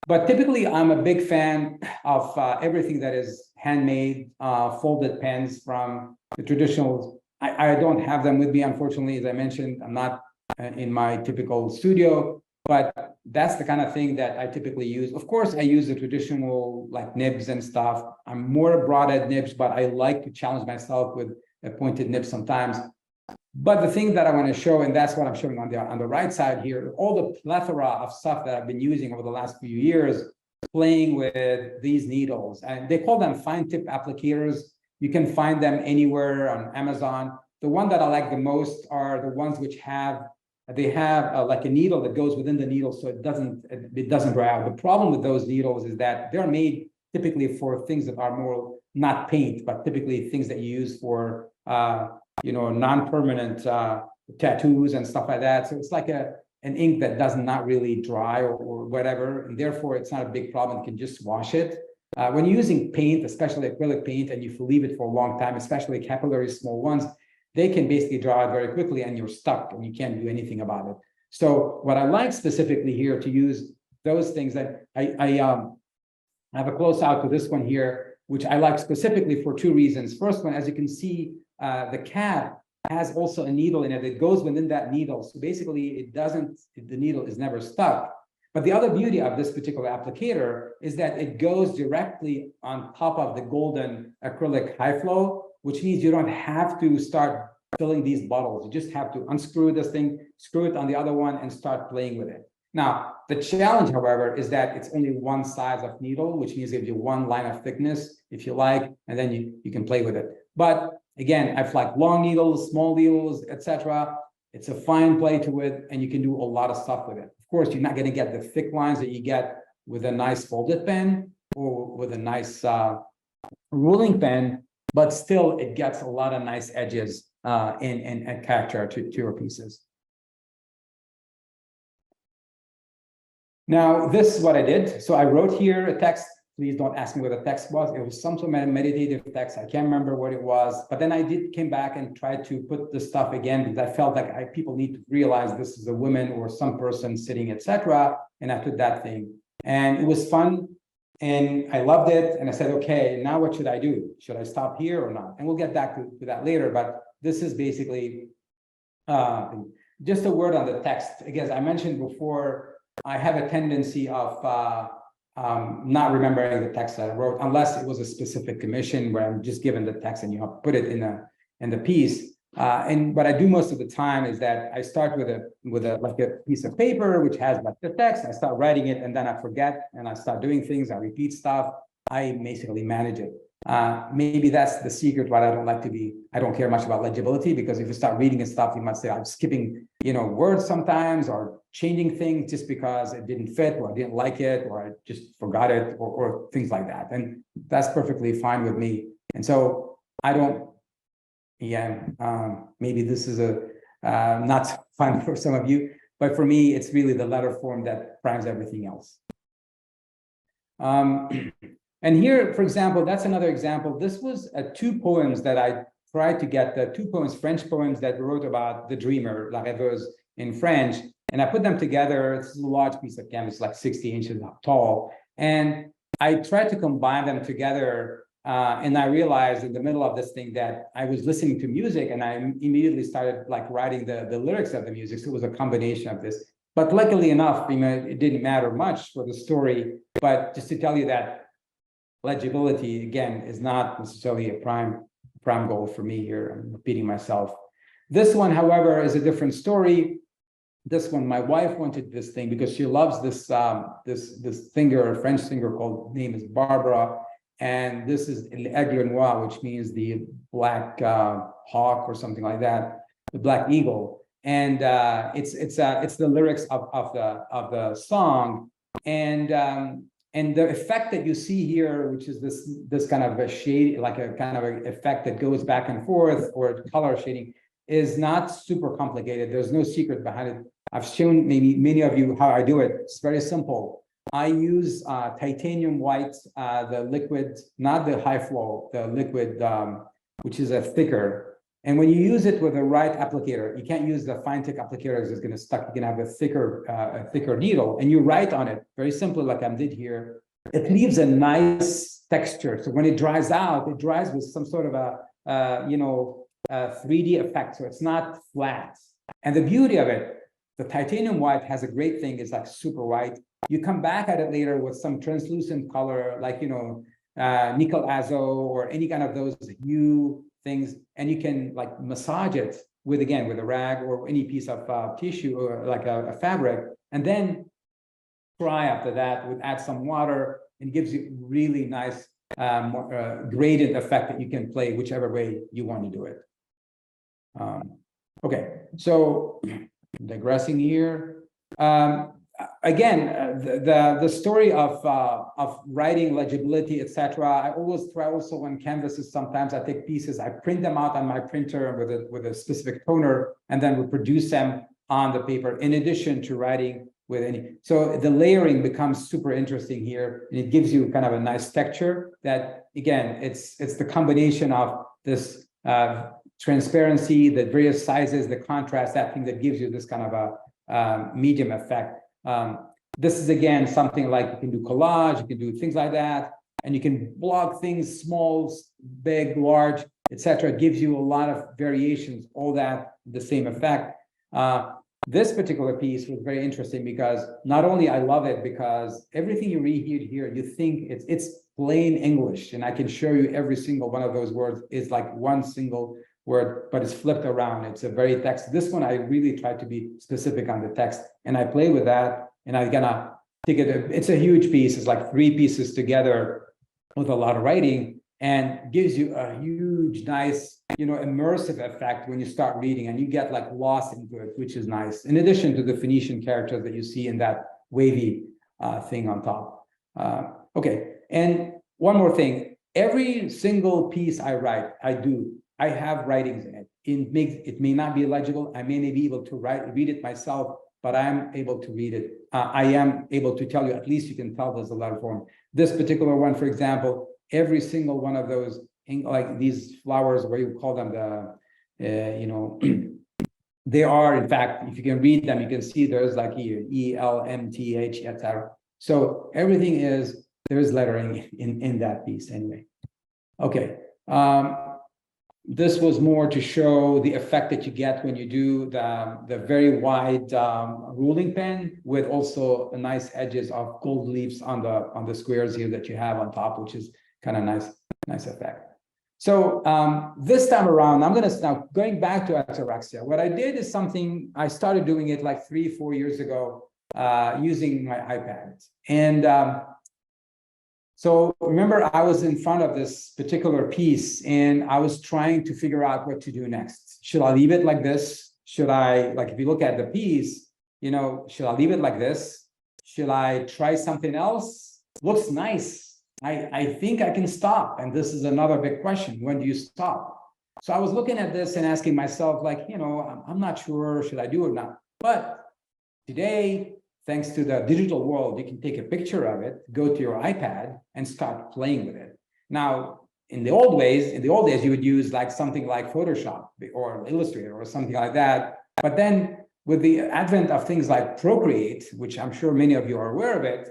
But typically, I'm a big fan of everything that is handmade, folded pens from the traditional. I don't have them with me, unfortunately. As I mentioned, I'm not in my typical studio, but that's the kind of thing that I typically use. Of course, I use the traditional like nibs and stuff. I'm more broad at nibs, but I like to challenge myself with a pointed nib sometimes. But the thing that I want to show, and that's what I'm showing on the right side here, all the plethora of stuff that I've been using over the last few years, playing with these needles. And they call them fine tip applicators. You can find them anywhere on Amazon. The one that I like the most are the ones which have like a needle that goes within the needle, so it doesn't dry out. The problem with those needles is that they're made typically for things that are more not paint, but typically things that you use for non-permanent tattoos and stuff like that. So it's like an ink that does not really dry or whatever, and therefore it's not a big problem. You can just wash it. When you're using paint, especially acrylic paint, and you leave it for a long time, especially capillary small ones, they can basically dry out very quickly and you're stuck and you can't do anything about it. So what I like specifically here to use those things that I have a close out to this one here, which I like specifically for two reasons. First one, as you can see, the cap has also a needle in it. It goes within that needle. So basically the needle is never stuck. But the other beauty of this particular applicator is that it goes directly on top of the golden acrylic high flow, which means you don't have to start filling these bottles. You just have to unscrew this thing, screw it on the other one, and start playing with it. Now, the challenge, however, is that it's only one size of needle, which means it gives you one line of thickness, if you like, and then you can play with it. But again, I've like long needles, small needles, etc. It's a fine play to it, and you can do a lot of stuff with it. Of course, you're not going to get the thick lines that you get with a nice folded pen or with a nice ruling pen, but still it gets a lot of nice edges and character to your pieces. Now, this is what I did. So I wrote here a text. Please don't ask me what the text was. It was some sort of meditative text. I can't remember what it was, but then I came back and tried to put the stuff again because I felt like people need to realize this is a woman or some person sitting, etc. And I put that thing, and it was fun, and I loved it. And I said, okay, now what should I do? Should I stop here or not? And we'll get back to that later. But this is basically just a word on the text. Again, I mentioned before, I have a tendency of not remembering the text that I wrote, unless it was a specific commission where I'm just given the text and you have put it in the piece. And what I do most of the time is that I start with a piece of paper which has like the text. I start writing it, and then I forget, and I start doing things. I repeat stuff. I basically manage it. Maybe that's the secret why I don't care much about legibility, because if you start reading and stuff, you might say I'm skipping, words sometimes, or changing things just because it didn't fit, or I didn't like it, or I just forgot it, or things like that. And that's perfectly fine with me. And so I don't, maybe this is not fun for some of you, but for me, it's really the letter form that primes everything else. And here, for example, that's another example. This was two poems that I tried to get, the two poems, French poems that wrote about the dreamer, La Rêveuse in French. And I put them together. This is a large piece of canvas, like 60 inches tall. And I tried to combine them together. And I realized in the middle of this thing that I was listening to music, and I immediately started like writing the lyrics of the music. So it was a combination of this. But luckily enough, it didn't matter much for the story. But just to tell you that legibility, again, is not necessarily a prime goal for me here. I'm repeating myself. This one, however, is a different story. This one, my wife wanted this thing because she loves this this singer, a French singer called, name is Barbara, and this is l'aigle noir, which means the black hawk or something like that, the black eagle. And it's the lyrics of the song, and the effect that you see here, which is this kind of a shade, like a kind of an effect that goes back and forth, or color shading, is not super complicated. There's no secret behind it. I've shown maybe many of you how I do it. It's very simple. I use titanium white, the liquid, not the high flow, the liquid, which is a thicker. And when you use it with the right applicator, you can't use the fine tip applicator because it's going to stuck. You can have a thicker needle, and you write on it very simply, like I did here. It leaves a nice texture. So when it dries out, it dries with some sort of a 3D effect. So it's not flat. And the beauty of it, the titanium white has a great thing. It's like super white. You come back at it later with some translucent color, like nickel azo or any kind of those hue things, and you can like massage it with a rag or any piece of tissue or like a fabric, and then try after that with add some water, and gives you really nice graded effect that you can play whichever way you want to do it. Okay, so digressing here. Again, the story of writing legibility, etc. I always try also on canvases. Sometimes I take pieces, I print them out on my printer with a specific toner, and then reproduce them on the paper. In addition to writing with any, so the layering becomes super interesting here, and it gives you kind of a nice texture. That again, it's the combination of this transparency, the various sizes, the contrast, that thing that gives you this kind of a medium effect. This is again something like you can do collage, you can do things like that, and you can block things small, big, large, etc. It gives you a lot of variations, all that the same effect. This particular piece was very interesting because not only I love it because everything you read here, you think it's plain English, and I can show you every single one of those words is like one single word, but it's flipped around. It's a very text. This one, I really tried to be specific on the text, and I play with that. and I'm gonna take it. It's a huge piece. It's like 3 pieces together with a lot of writing, and gives you a huge, nice, immersive effect when you start reading, and you get like lost into it, which is nice. In addition to the Phoenician characters that you see in that wavy thing on top. Okay, and one more thing. Every single piece I write, I have writings in it. It may not be legible. I may not be able to read it myself, but I am able to read it. I am able to tell you, at least you can tell there's a letter form. This particular one, for example, every single one of those, like these flowers, where you call them they are, in fact, if you can read them, you can see there's like ELMTH, etc. So everything there's lettering in that piece anyway. Okay. This was more to show the effect that you get when you do the very wide ruling pen, with also nice edges of gold leaves on the squares here that you have on top, which is kind of nice effect. So this time around, I'm now going back to ataraxia. What I did is something I started doing it like 3-4 years ago using my iPad. And so remember, I was in front of this particular piece and I was trying to figure out what to do next. Should I leave it like this? Should I, like, if you look at the piece, should I leave it like this? Should I try something else? Looks nice. I think I can stop. And this is another big question. When do you stop? So I was looking at this and asking myself, like, I'm not sure, should I do it or not? But today, thanks to the digital world, you can take a picture of it, go to your iPad, and start playing with it. Now, in the old days, you would use like something like Photoshop or Illustrator or something like that. But then with the advent of things like Procreate, which I'm sure many of you are aware of it,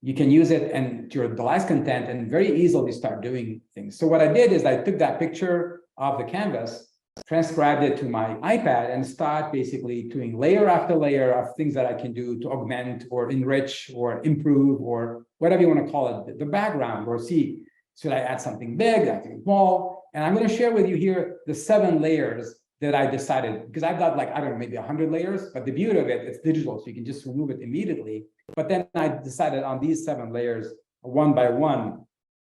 you can use it and to your device content and very easily start doing things. So what I did is I took that picture of the canvas, transcribed it to my iPad, and start basically doing layer after layer of things that I can do to augment or enrich or improve or whatever you want to call it, the background, or see, should I add something big, something small? And I'm going to share with you here the 7 layers that I decided, because I've got like, I don't know, maybe 100 layers, but the beauty of it, it's digital, so you can just remove it immediately. But then I decided on these 7 layers, one by one,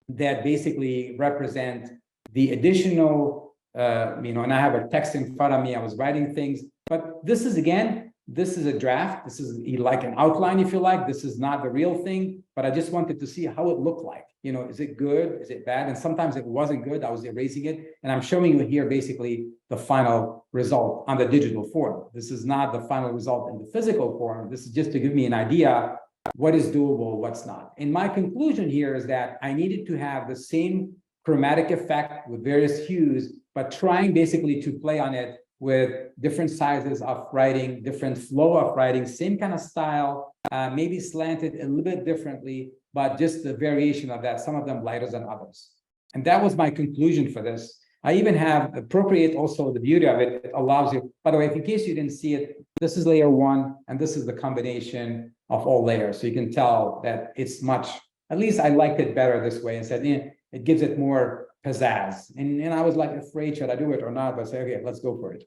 that basically represent the additional and I have a text in front of me, I was writing things, but this is a draft. This is like an outline, if you like. This is not the real thing, but I just wanted to see how it looked like. Is it good? Is it bad? And sometimes it wasn't good. I was erasing it. And I'm showing you here basically the final result on the digital form. This is not the final result in the physical form. This is just to give me an idea what is doable, what's not. And my conclusion here is that I needed to have the same chromatic effect with various hues, but trying basically to play on it with different sizes of writing, different flow of writing, same kind of style, maybe slanted a little bit differently, but just the variation of that, some of them lighter than others. And that was my conclusion for this. I even have Procreate, also the beauty of it, it allows you, by the way, in case you didn't see it, this is layer 1, and this is the combination of all layers. So you can tell that it's much, at least I liked it better this way, and said, it gives it more pizzazz. And I was like afraid, should I do it or not? But I say, okay, let's go for it.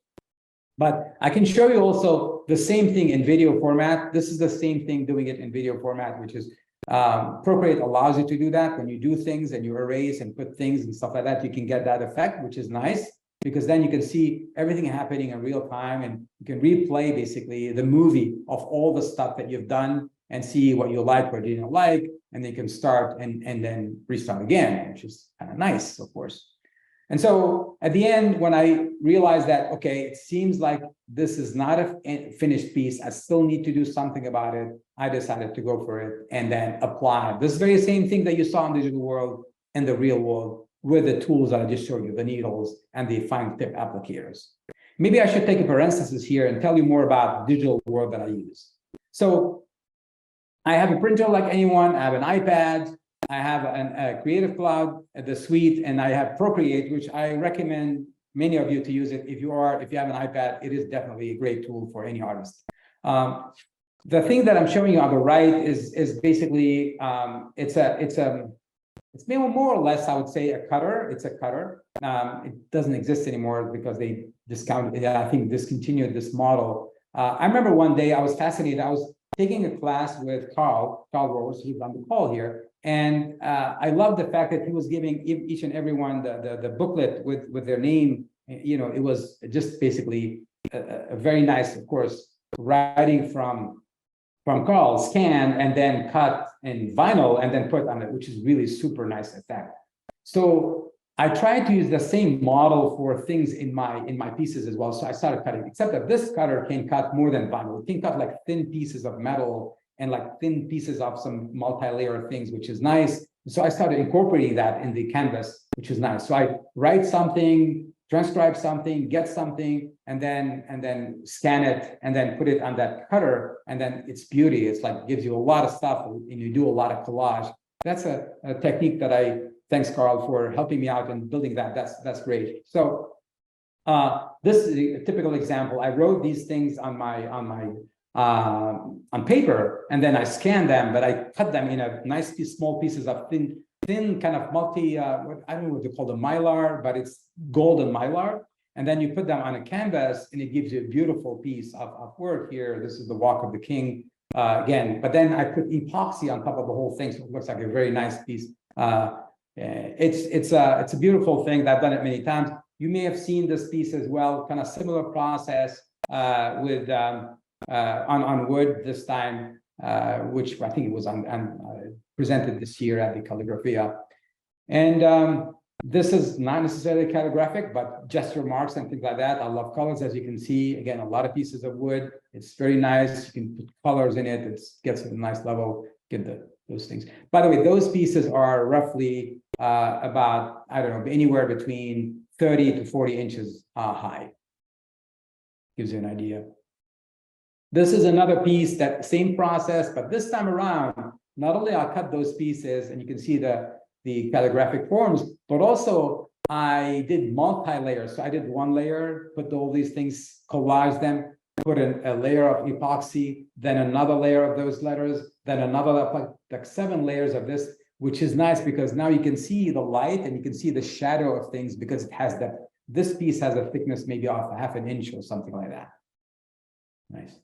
But I can show you also the same thing in video format. This is the same thing doing it in video format, which is Procreate allows you to do that. When you do things and you erase and put things and stuff like that, you can get that effect, which is nice, because then you can see everything happening in real time, and you can replay basically the movie of all the stuff that you've done and see what you like, what you didn't like, and then you can start and then restart again, which is kind of nice, of course. And so at the end, when I realized that, okay, it seems like this is not a finished piece, I still need to do something about it, I decided to go for it and then apply this very same thing that you saw in the digital world and the real world with the tools that I just showed you, the needles and the fine tip applicators. Maybe I should take a parenthesis here and tell you more about the digital world that I use. So I have a printer like anyone, I have an iPad, I have a Creative Cloud, the suite, and I have Procreate, which I recommend many of you to use it. If you have an iPad, it is definitely a great tool for any artist. The thing that I'm showing you on the right is basically, it's maybe more or less, I would say, a cutter. It's a cutter. It doesn't exist anymore because they discounted it. I think discontinued this model. I remember one day I was fascinated. I was taking a class with Carl Rose, who's on the call here. And I love the fact that he was giving each and everyone the booklet with their name. You know, it was just basically a very nice, of course, writing from Carl, scanned and then cut in vinyl and then put on it, which is really super nice effect. So I tried to use the same model for things in my pieces as well. So I started cutting, except that this cutter can cut more than vinyl. It can cut like thin pieces of metal and like thin pieces of some multi-layer things, which is nice. So I started incorporating that in the canvas, which is nice. So I write something, transcribe something, get something, and then scan it, and then put it on that cutter, and then it's beauty. It's like gives you a lot of stuff, and you do a lot of collage. That's a technique that thanks Carl for helping me out and building that. That's great. So this is a typical example. I wrote these things on paper, and then I scanned them, but I cut them in a nice small pieces of thin kind of I don't know what to call the mylar, but it's golden mylar. And then you put them on a canvas, and it gives you a beautiful piece of work here. This is the Walk of the King again, but then I put epoxy on top of the whole thing, so it looks like a very nice piece. It's a beautiful thing. I've done it many times. You may have seen this piece as well, kind of similar process with on wood this time, which I think it was presented this year at the Calligraphia. And this is not necessarily calligraphic, but gesture marks and things like that. I love colors, as you can see. Again, a lot of pieces of wood. It's very nice. You can put colors in it. It gets at a nice level. Get those things. By the way, those pieces are roughly about, I don't know, anywhere between 30 to 40 inches high. Gives you an idea. This is another piece, that same process, but this time around, not only I'll cut those pieces, and you can see the calligraphic forms, but also I did multi-layers. So I did one layer, put all these things, collage them, put a layer of epoxy, then another layer of those letters, then another, like 7 layers of this, which is nice because now you can see the light and you can see the shadow of things, because it has this piece has a thickness maybe of half an inch or something like that. Nice.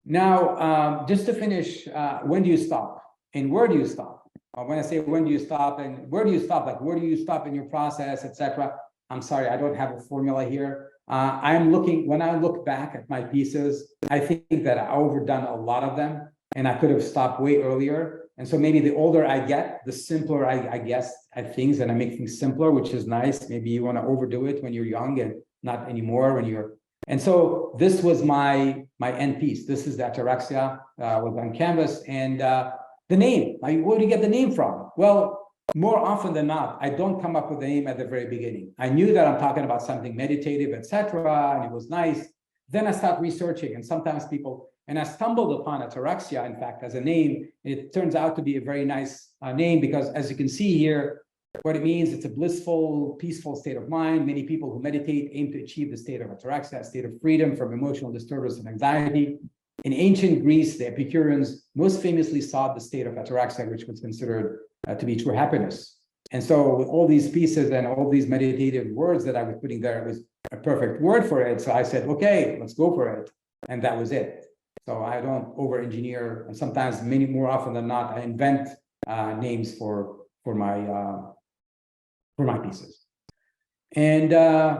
Now, just to finish, when do you stop and where do you stop? When I say when do you stop and where do you stop, like where do you stop in your process, etc. I'm sorry, I don't have a formula here. When I look back at my pieces, I think that I overdone a lot of them and I could have stopped way earlier. And so maybe the older I get, the simpler I guess at things, and I make things simpler, which is nice. Maybe you want to overdo it when you're young and not anymore when you're. And so this was my end piece. This is the Ataraxia was on canvas, and the name. Where do you get the name from? Well, more often than not, I don't come up with the name at the very beginning. I knew that I'm talking about something meditative, etc., and it was nice. Then I start researching, and sometimes and I stumbled upon Ataraxia, in fact, as a name. It turns out to be a very nice name because, as you can see here, what it means, it's a blissful, peaceful state of mind. Many people who meditate aim to achieve the state of Ataraxia, a state of freedom from emotional disturbance and anxiety. In ancient Greece, the Epicureans most famously sought the state of Ataraxia, which was considered to be true happiness. And so with all these pieces and all these meditative words that I was putting there, it was a perfect word for it. So I said, okay, let's go for it. And that was it. So I don't over-engineer. And sometimes, more often than not, I invent names for my pieces. And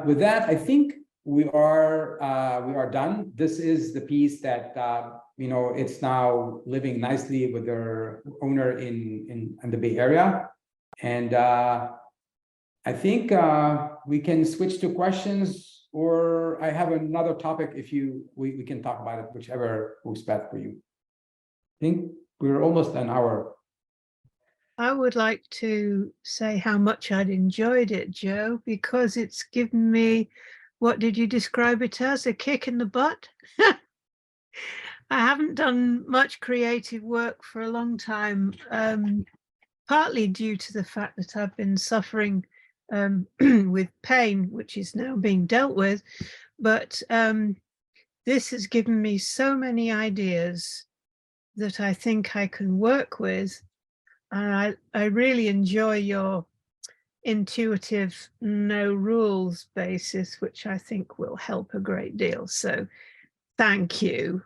with that, I think we are done. This is the piece that it's now living nicely with their owner in the Bay Area. And I think we can switch to questions, or I have another topic if we can talk about it, whichever works best for you. I think we're almost an hour. I would like to say how much I'd enjoyed it, Joe, because it's given me, what did you describe it as, a kick in the butt? I haven't done much creative work for a long time, partly due to the fact that I've been suffering with pain, which is now being dealt with. But this has given me so many ideas that I think I can work with. And I really enjoy your intuitive, no rules basis, which I think will help a great deal. So thank you.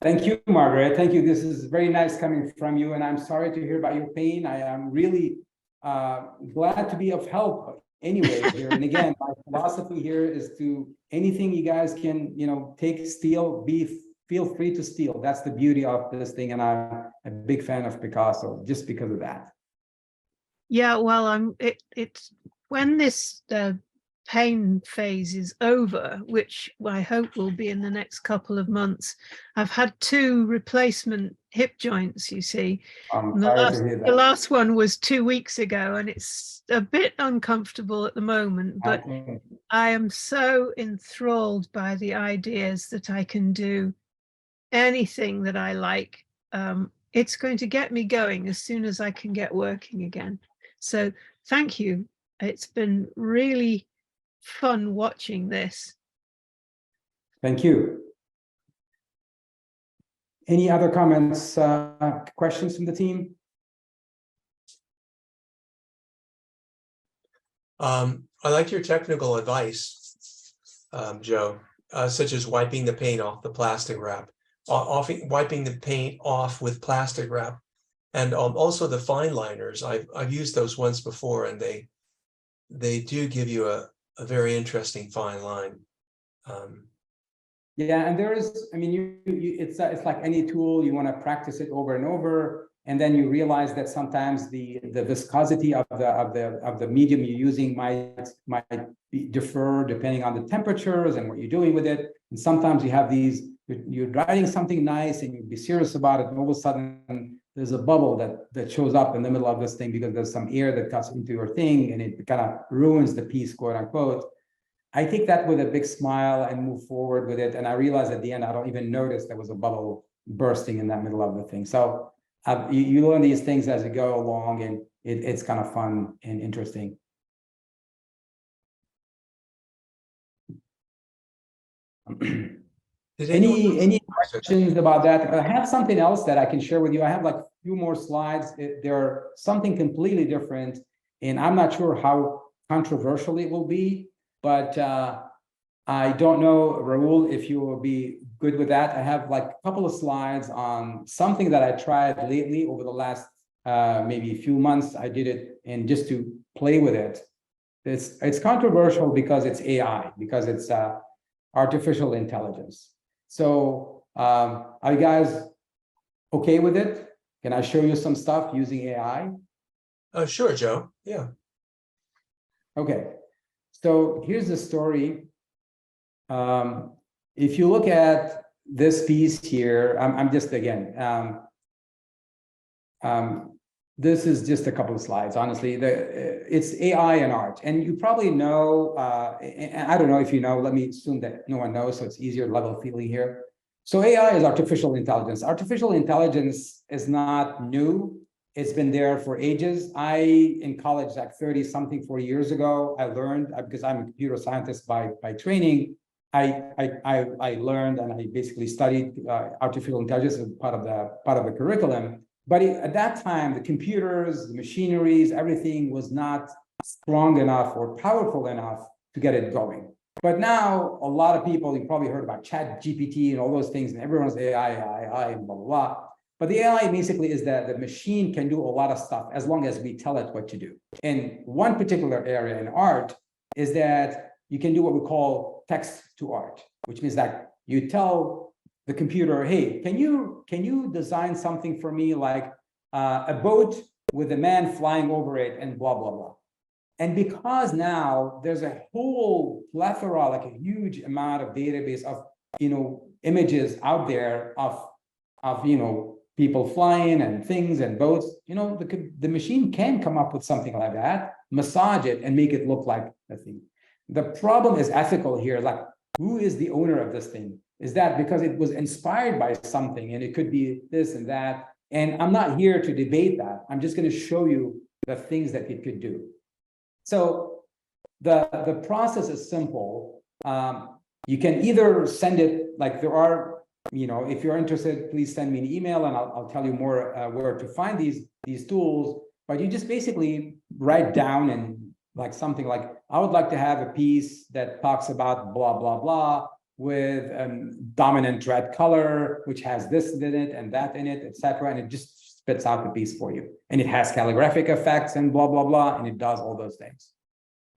Thank you, Margaret. Thank you. This is very nice coming from you, and I'm sorry to hear about your pain. I am really glad to be of help anyway here. And again, my philosophy here is to anything you guys can, take, steal, feel free to steal. That's the beauty of this thing, and I'm a big fan of Picasso just because of that. Yeah, well, it's when this pain phase is over, which I hope will be in the next couple of months. I've had 2 replacement hip joints, you see. The last one was 2 weeks ago, and it's a bit uncomfortable at the moment, but I am so enthralled by the ideas that I can do anything that I like. It's going to get me going as soon as I can get working again. So thank you. It's been really fun watching this. Thank you. Any other comments, questions from the team? I like your technical advice, Joe, such as wiping the paint off the plastic wrap, wiping the paint off with plastic wrap, and also the fine liners. I've used those once before, and they do give you a very interesting fine line. Yeah, and there is, it's like any tool. You want to practice it over and over, and then you realize that sometimes the viscosity of the medium you're using might differ depending on the temperatures and what you're doing with it. And sometimes you have these, you're writing something nice and you'd be serious about it, and all of a sudden there's a bubble that shows up in the middle of this thing because there's some air that cuts into your thing, and it kind of ruins the piece, quote unquote. I take that with a big smile and move forward with it. And I realize at the end, I don't even notice there was a bubble bursting in that middle of the thing. So you learn these things as you go along, and it's kind of fun and interesting. Any questions about that? I have something else that I can share with you. I have like a few more slides. They're something completely different, and I'm not sure how controversial it will be, but I don't know, Raul, if you will be good with that. I have like a couple of slides on something that I tried lately over the last maybe a few months. I did it and just to play with it. It's controversial because it's AI, because it's artificial intelligence. So are you guys okay with it? Can I show you some stuff using AI? Sure, Joe. Yeah. Okay. So here's the story. If you look at this piece here, I'm just again, this is just a couple of slides. Honestly, it's AI and art, and you probably know. I don't know if you know. Let me assume that no one knows, so it's easier level feeling here. So AI is artificial intelligence. Artificial intelligence is not new. It's been there for ages. In college, like 40 years ago, I learned, because I'm a computer scientist by training, I learned and I basically studied artificial intelligence as part of the curriculum. But at that time, the computers, the machineries, everything was not strong enough or powerful enough to get it going. But now, a lot of people, you probably heard about Chat GPT and all those things, and everyone's AI, and blah, blah, blah. But the AI basically is that the machine can do a lot of stuff as long as we tell it what to do. And one particular area in art is that you can do what we call text to art, which means that you tell the computer, hey, can you design something for me like a boat with a man flying over it and blah, blah, blah. And because now there's a whole plethora, like a huge amount of database of, images out there of people flying and things and boats, the machine can come up with something like that, massage it and make it look like a thing. The problem is ethical here. Like, who is the owner of this thing? Is that because it was inspired by something, and it could be this and that? And I'm not here to debate that. I'm just going to show you the things that it could do. So the process is simple. You can either send it, like there are, if you're interested, please send me an email and I'll tell you more where to find these tools. but you just basically write down and like something like, I would like to have a piece that talks about blah, blah, blah, with dominant red color, which has this in it and that in it, etc. And it just spits out the piece for you. And it has calligraphic effects and blah, blah, blah, and it does all those things.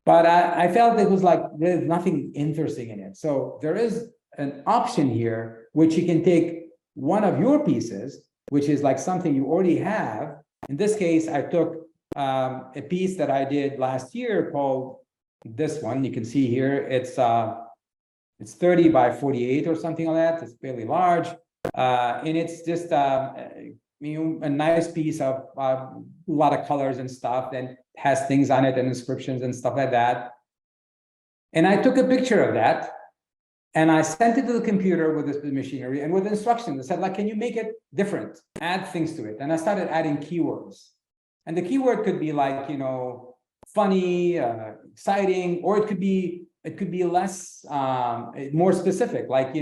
But I felt it was like, there's nothing interesting in it. So there is an option here, which you can take one of your pieces, which is like something you already have. In this case, I took a piece that I did last year called this one. You can see here, it's 30 by 48 or something like that. It's fairly large. And it's just a nice piece of a lot of colors and stuff, and has things on it and inscriptions and stuff like that. And I took a picture of that and I sent it to the computer with this machinery and with instructions. I said, like, can you make it different? Add things to it. And I started adding keywords. And the keyword could be like, funny, exciting, or it could be less, more specific, like,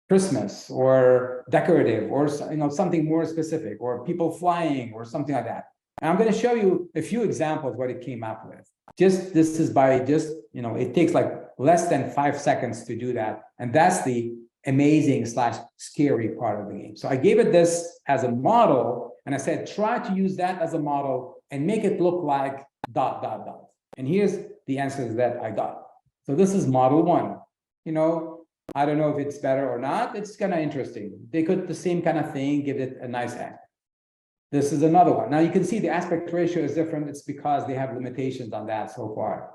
Christmas or decorative, or something more specific, or people flying or something like that. And I'm going to show you a few examples what it came up with. This is by it takes like less than 5 seconds to do that. And that's the amazing / scary part of the game. So I gave it this as a model, and I said, try to use that as a model and make it look like ... And here's the answers that I got. So this is model 1. I don't know if it's better or not. It's kind of interesting. They could the same kind of thing, give it a nice act. This is another one. Now you can see the aspect ratio is different. It's because they have limitations on that so far.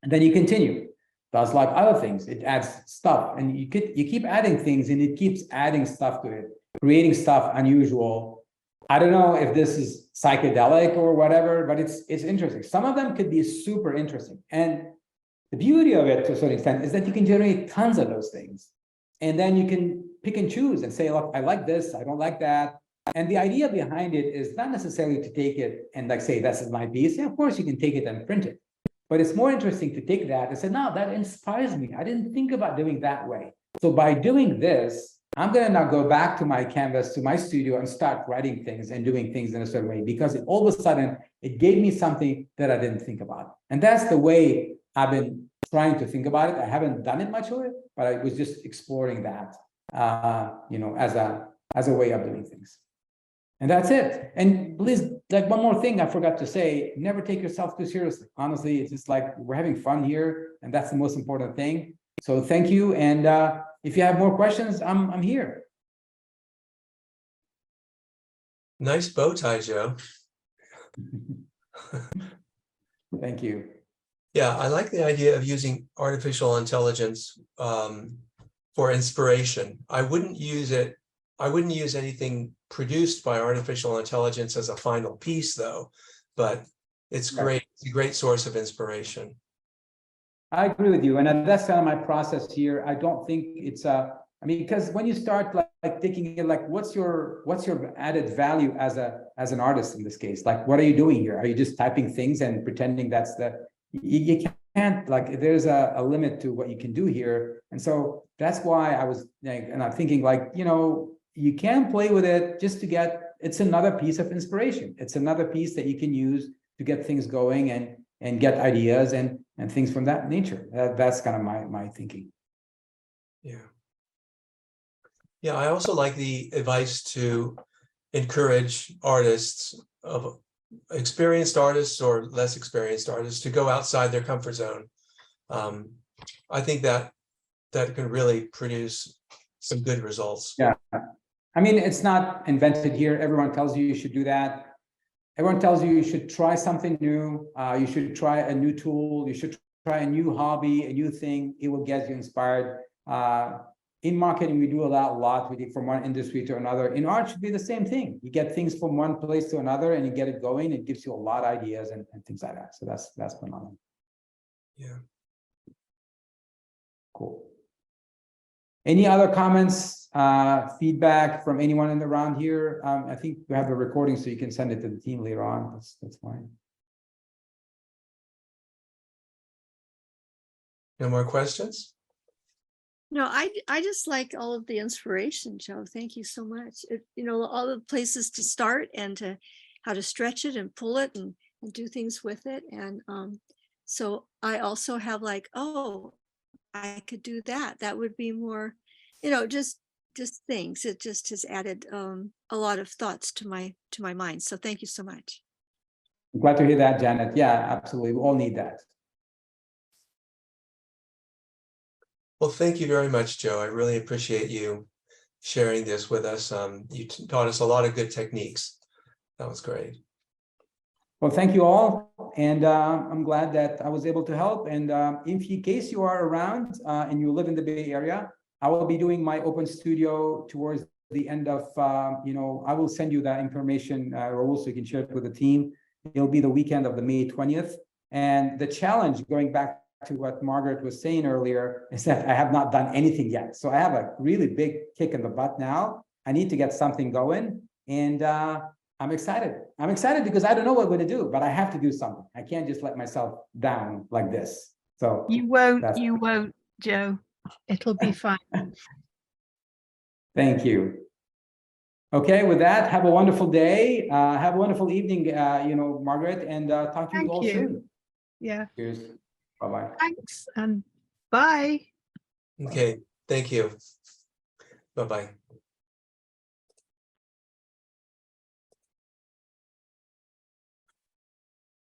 And then you continue. Does like other things. It adds stuff, and you keep adding things, and it keeps adding stuff to it, creating stuff unusual. I don't know if this is psychedelic or whatever, but it's interesting. Some of them could be super interesting. And the beauty of it, to a certain extent, is that you can generate tons of those things. And then you can pick and choose and say, look, I like this, I don't like that. And the idea behind it is not necessarily to take it and like say, this is my piece. Yeah, of course, you can take it and print it. But it's more interesting to take that and say, no, that inspires me. I didn't think about doing that way. So by doing this, I'm going to now go back to my canvas, to my studio, and start writing things and doing things in a certain way, because all of a sudden it gave me something that I didn't think about. And that's the way I've been trying to think about it. I haven't done it much of it, but I was just exploring that, as a way of doing things. And that's it. And please, like one more thing I forgot to say, never take yourself too seriously. Honestly, it's just like we're having fun here, and that's the most important thing. So thank you. And if you have more questions, I'm here. Nice bow tie, Joe. Thank you. Yeah, I like the idea of using artificial intelligence for inspiration. I wouldn't use anything produced by artificial intelligence as a final piece, though, but it's great. It's a great source of inspiration. I agree with you. And that's kind of my process here. I don't think it's because when you start like thinking like, what's your added value as an artist in this case? Like, what are you doing here? Are you just typing things and pretending that's you can't, like, there's a limit to what you can do here. And so that's why I was like, and I'm thinking like, you can play with it just to it's another piece of inspiration. It's another piece that you can use to get things going and get ideas and things from that nature. That's kind of my thinking. Yeah. Yeah, I also like the advice to encourage artists, of experienced artists or less experienced artists, to go outside their comfort zone. I think that can really produce some good results. Yeah. I mean, it's not invented here. Everyone tells you should do that. Everyone tells you should try something new. You should try a new tool. You should try a new hobby, a new thing. It will get you inspired. In marketing, we do a lot. We do from one industry to another. In art, should be the same thing. You get things from one place to another, and you get it going. It gives you a lot of ideas and things like that. So that's phenomenal. Yeah. Cool. Any other comments, feedback from anyone in the round here? I think we have the recording, so you can send it to the team later on. That's fine. No more questions? No, I just like all of the inspiration, Joe. Thank you so much. All the places to start and to how to stretch it and pull it and do things with it. And so I also have like, oh, I could do that. That would be more, just things. It just has added a lot of thoughts to my mind. So thank you so much. Glad to hear that, Janet. Yeah, absolutely. We all need that. Well, thank you very much, Joe. I really appreciate you sharing this with us. You taught us a lot of good techniques. That was great. Well, thank you all. And I'm glad that I was able to help. And in case you are around and you live in the Bay Area, I will be doing my open studio towards the end of, I will send you that information, Raul, so you can share it with the team. It'll be the weekend of the May 20th. And the challenge, going back to what Margaret was saying earlier, is that I have not done anything yet. So I have a really big kick in the butt now. I need to get something going. And I'm excited. I'm excited because I don't know what I'm going to do, but I have to do something. I can't just let myself down like this. So You won't, Joe. It'll be fine. Thank you. Okay, with that, have a wonderful day. Have a wonderful evening, Margaret, and talk to you Thank all you. soon. Yeah. Cheers. Bye-bye. Thanks and bye. Okay, thank you. Bye-bye.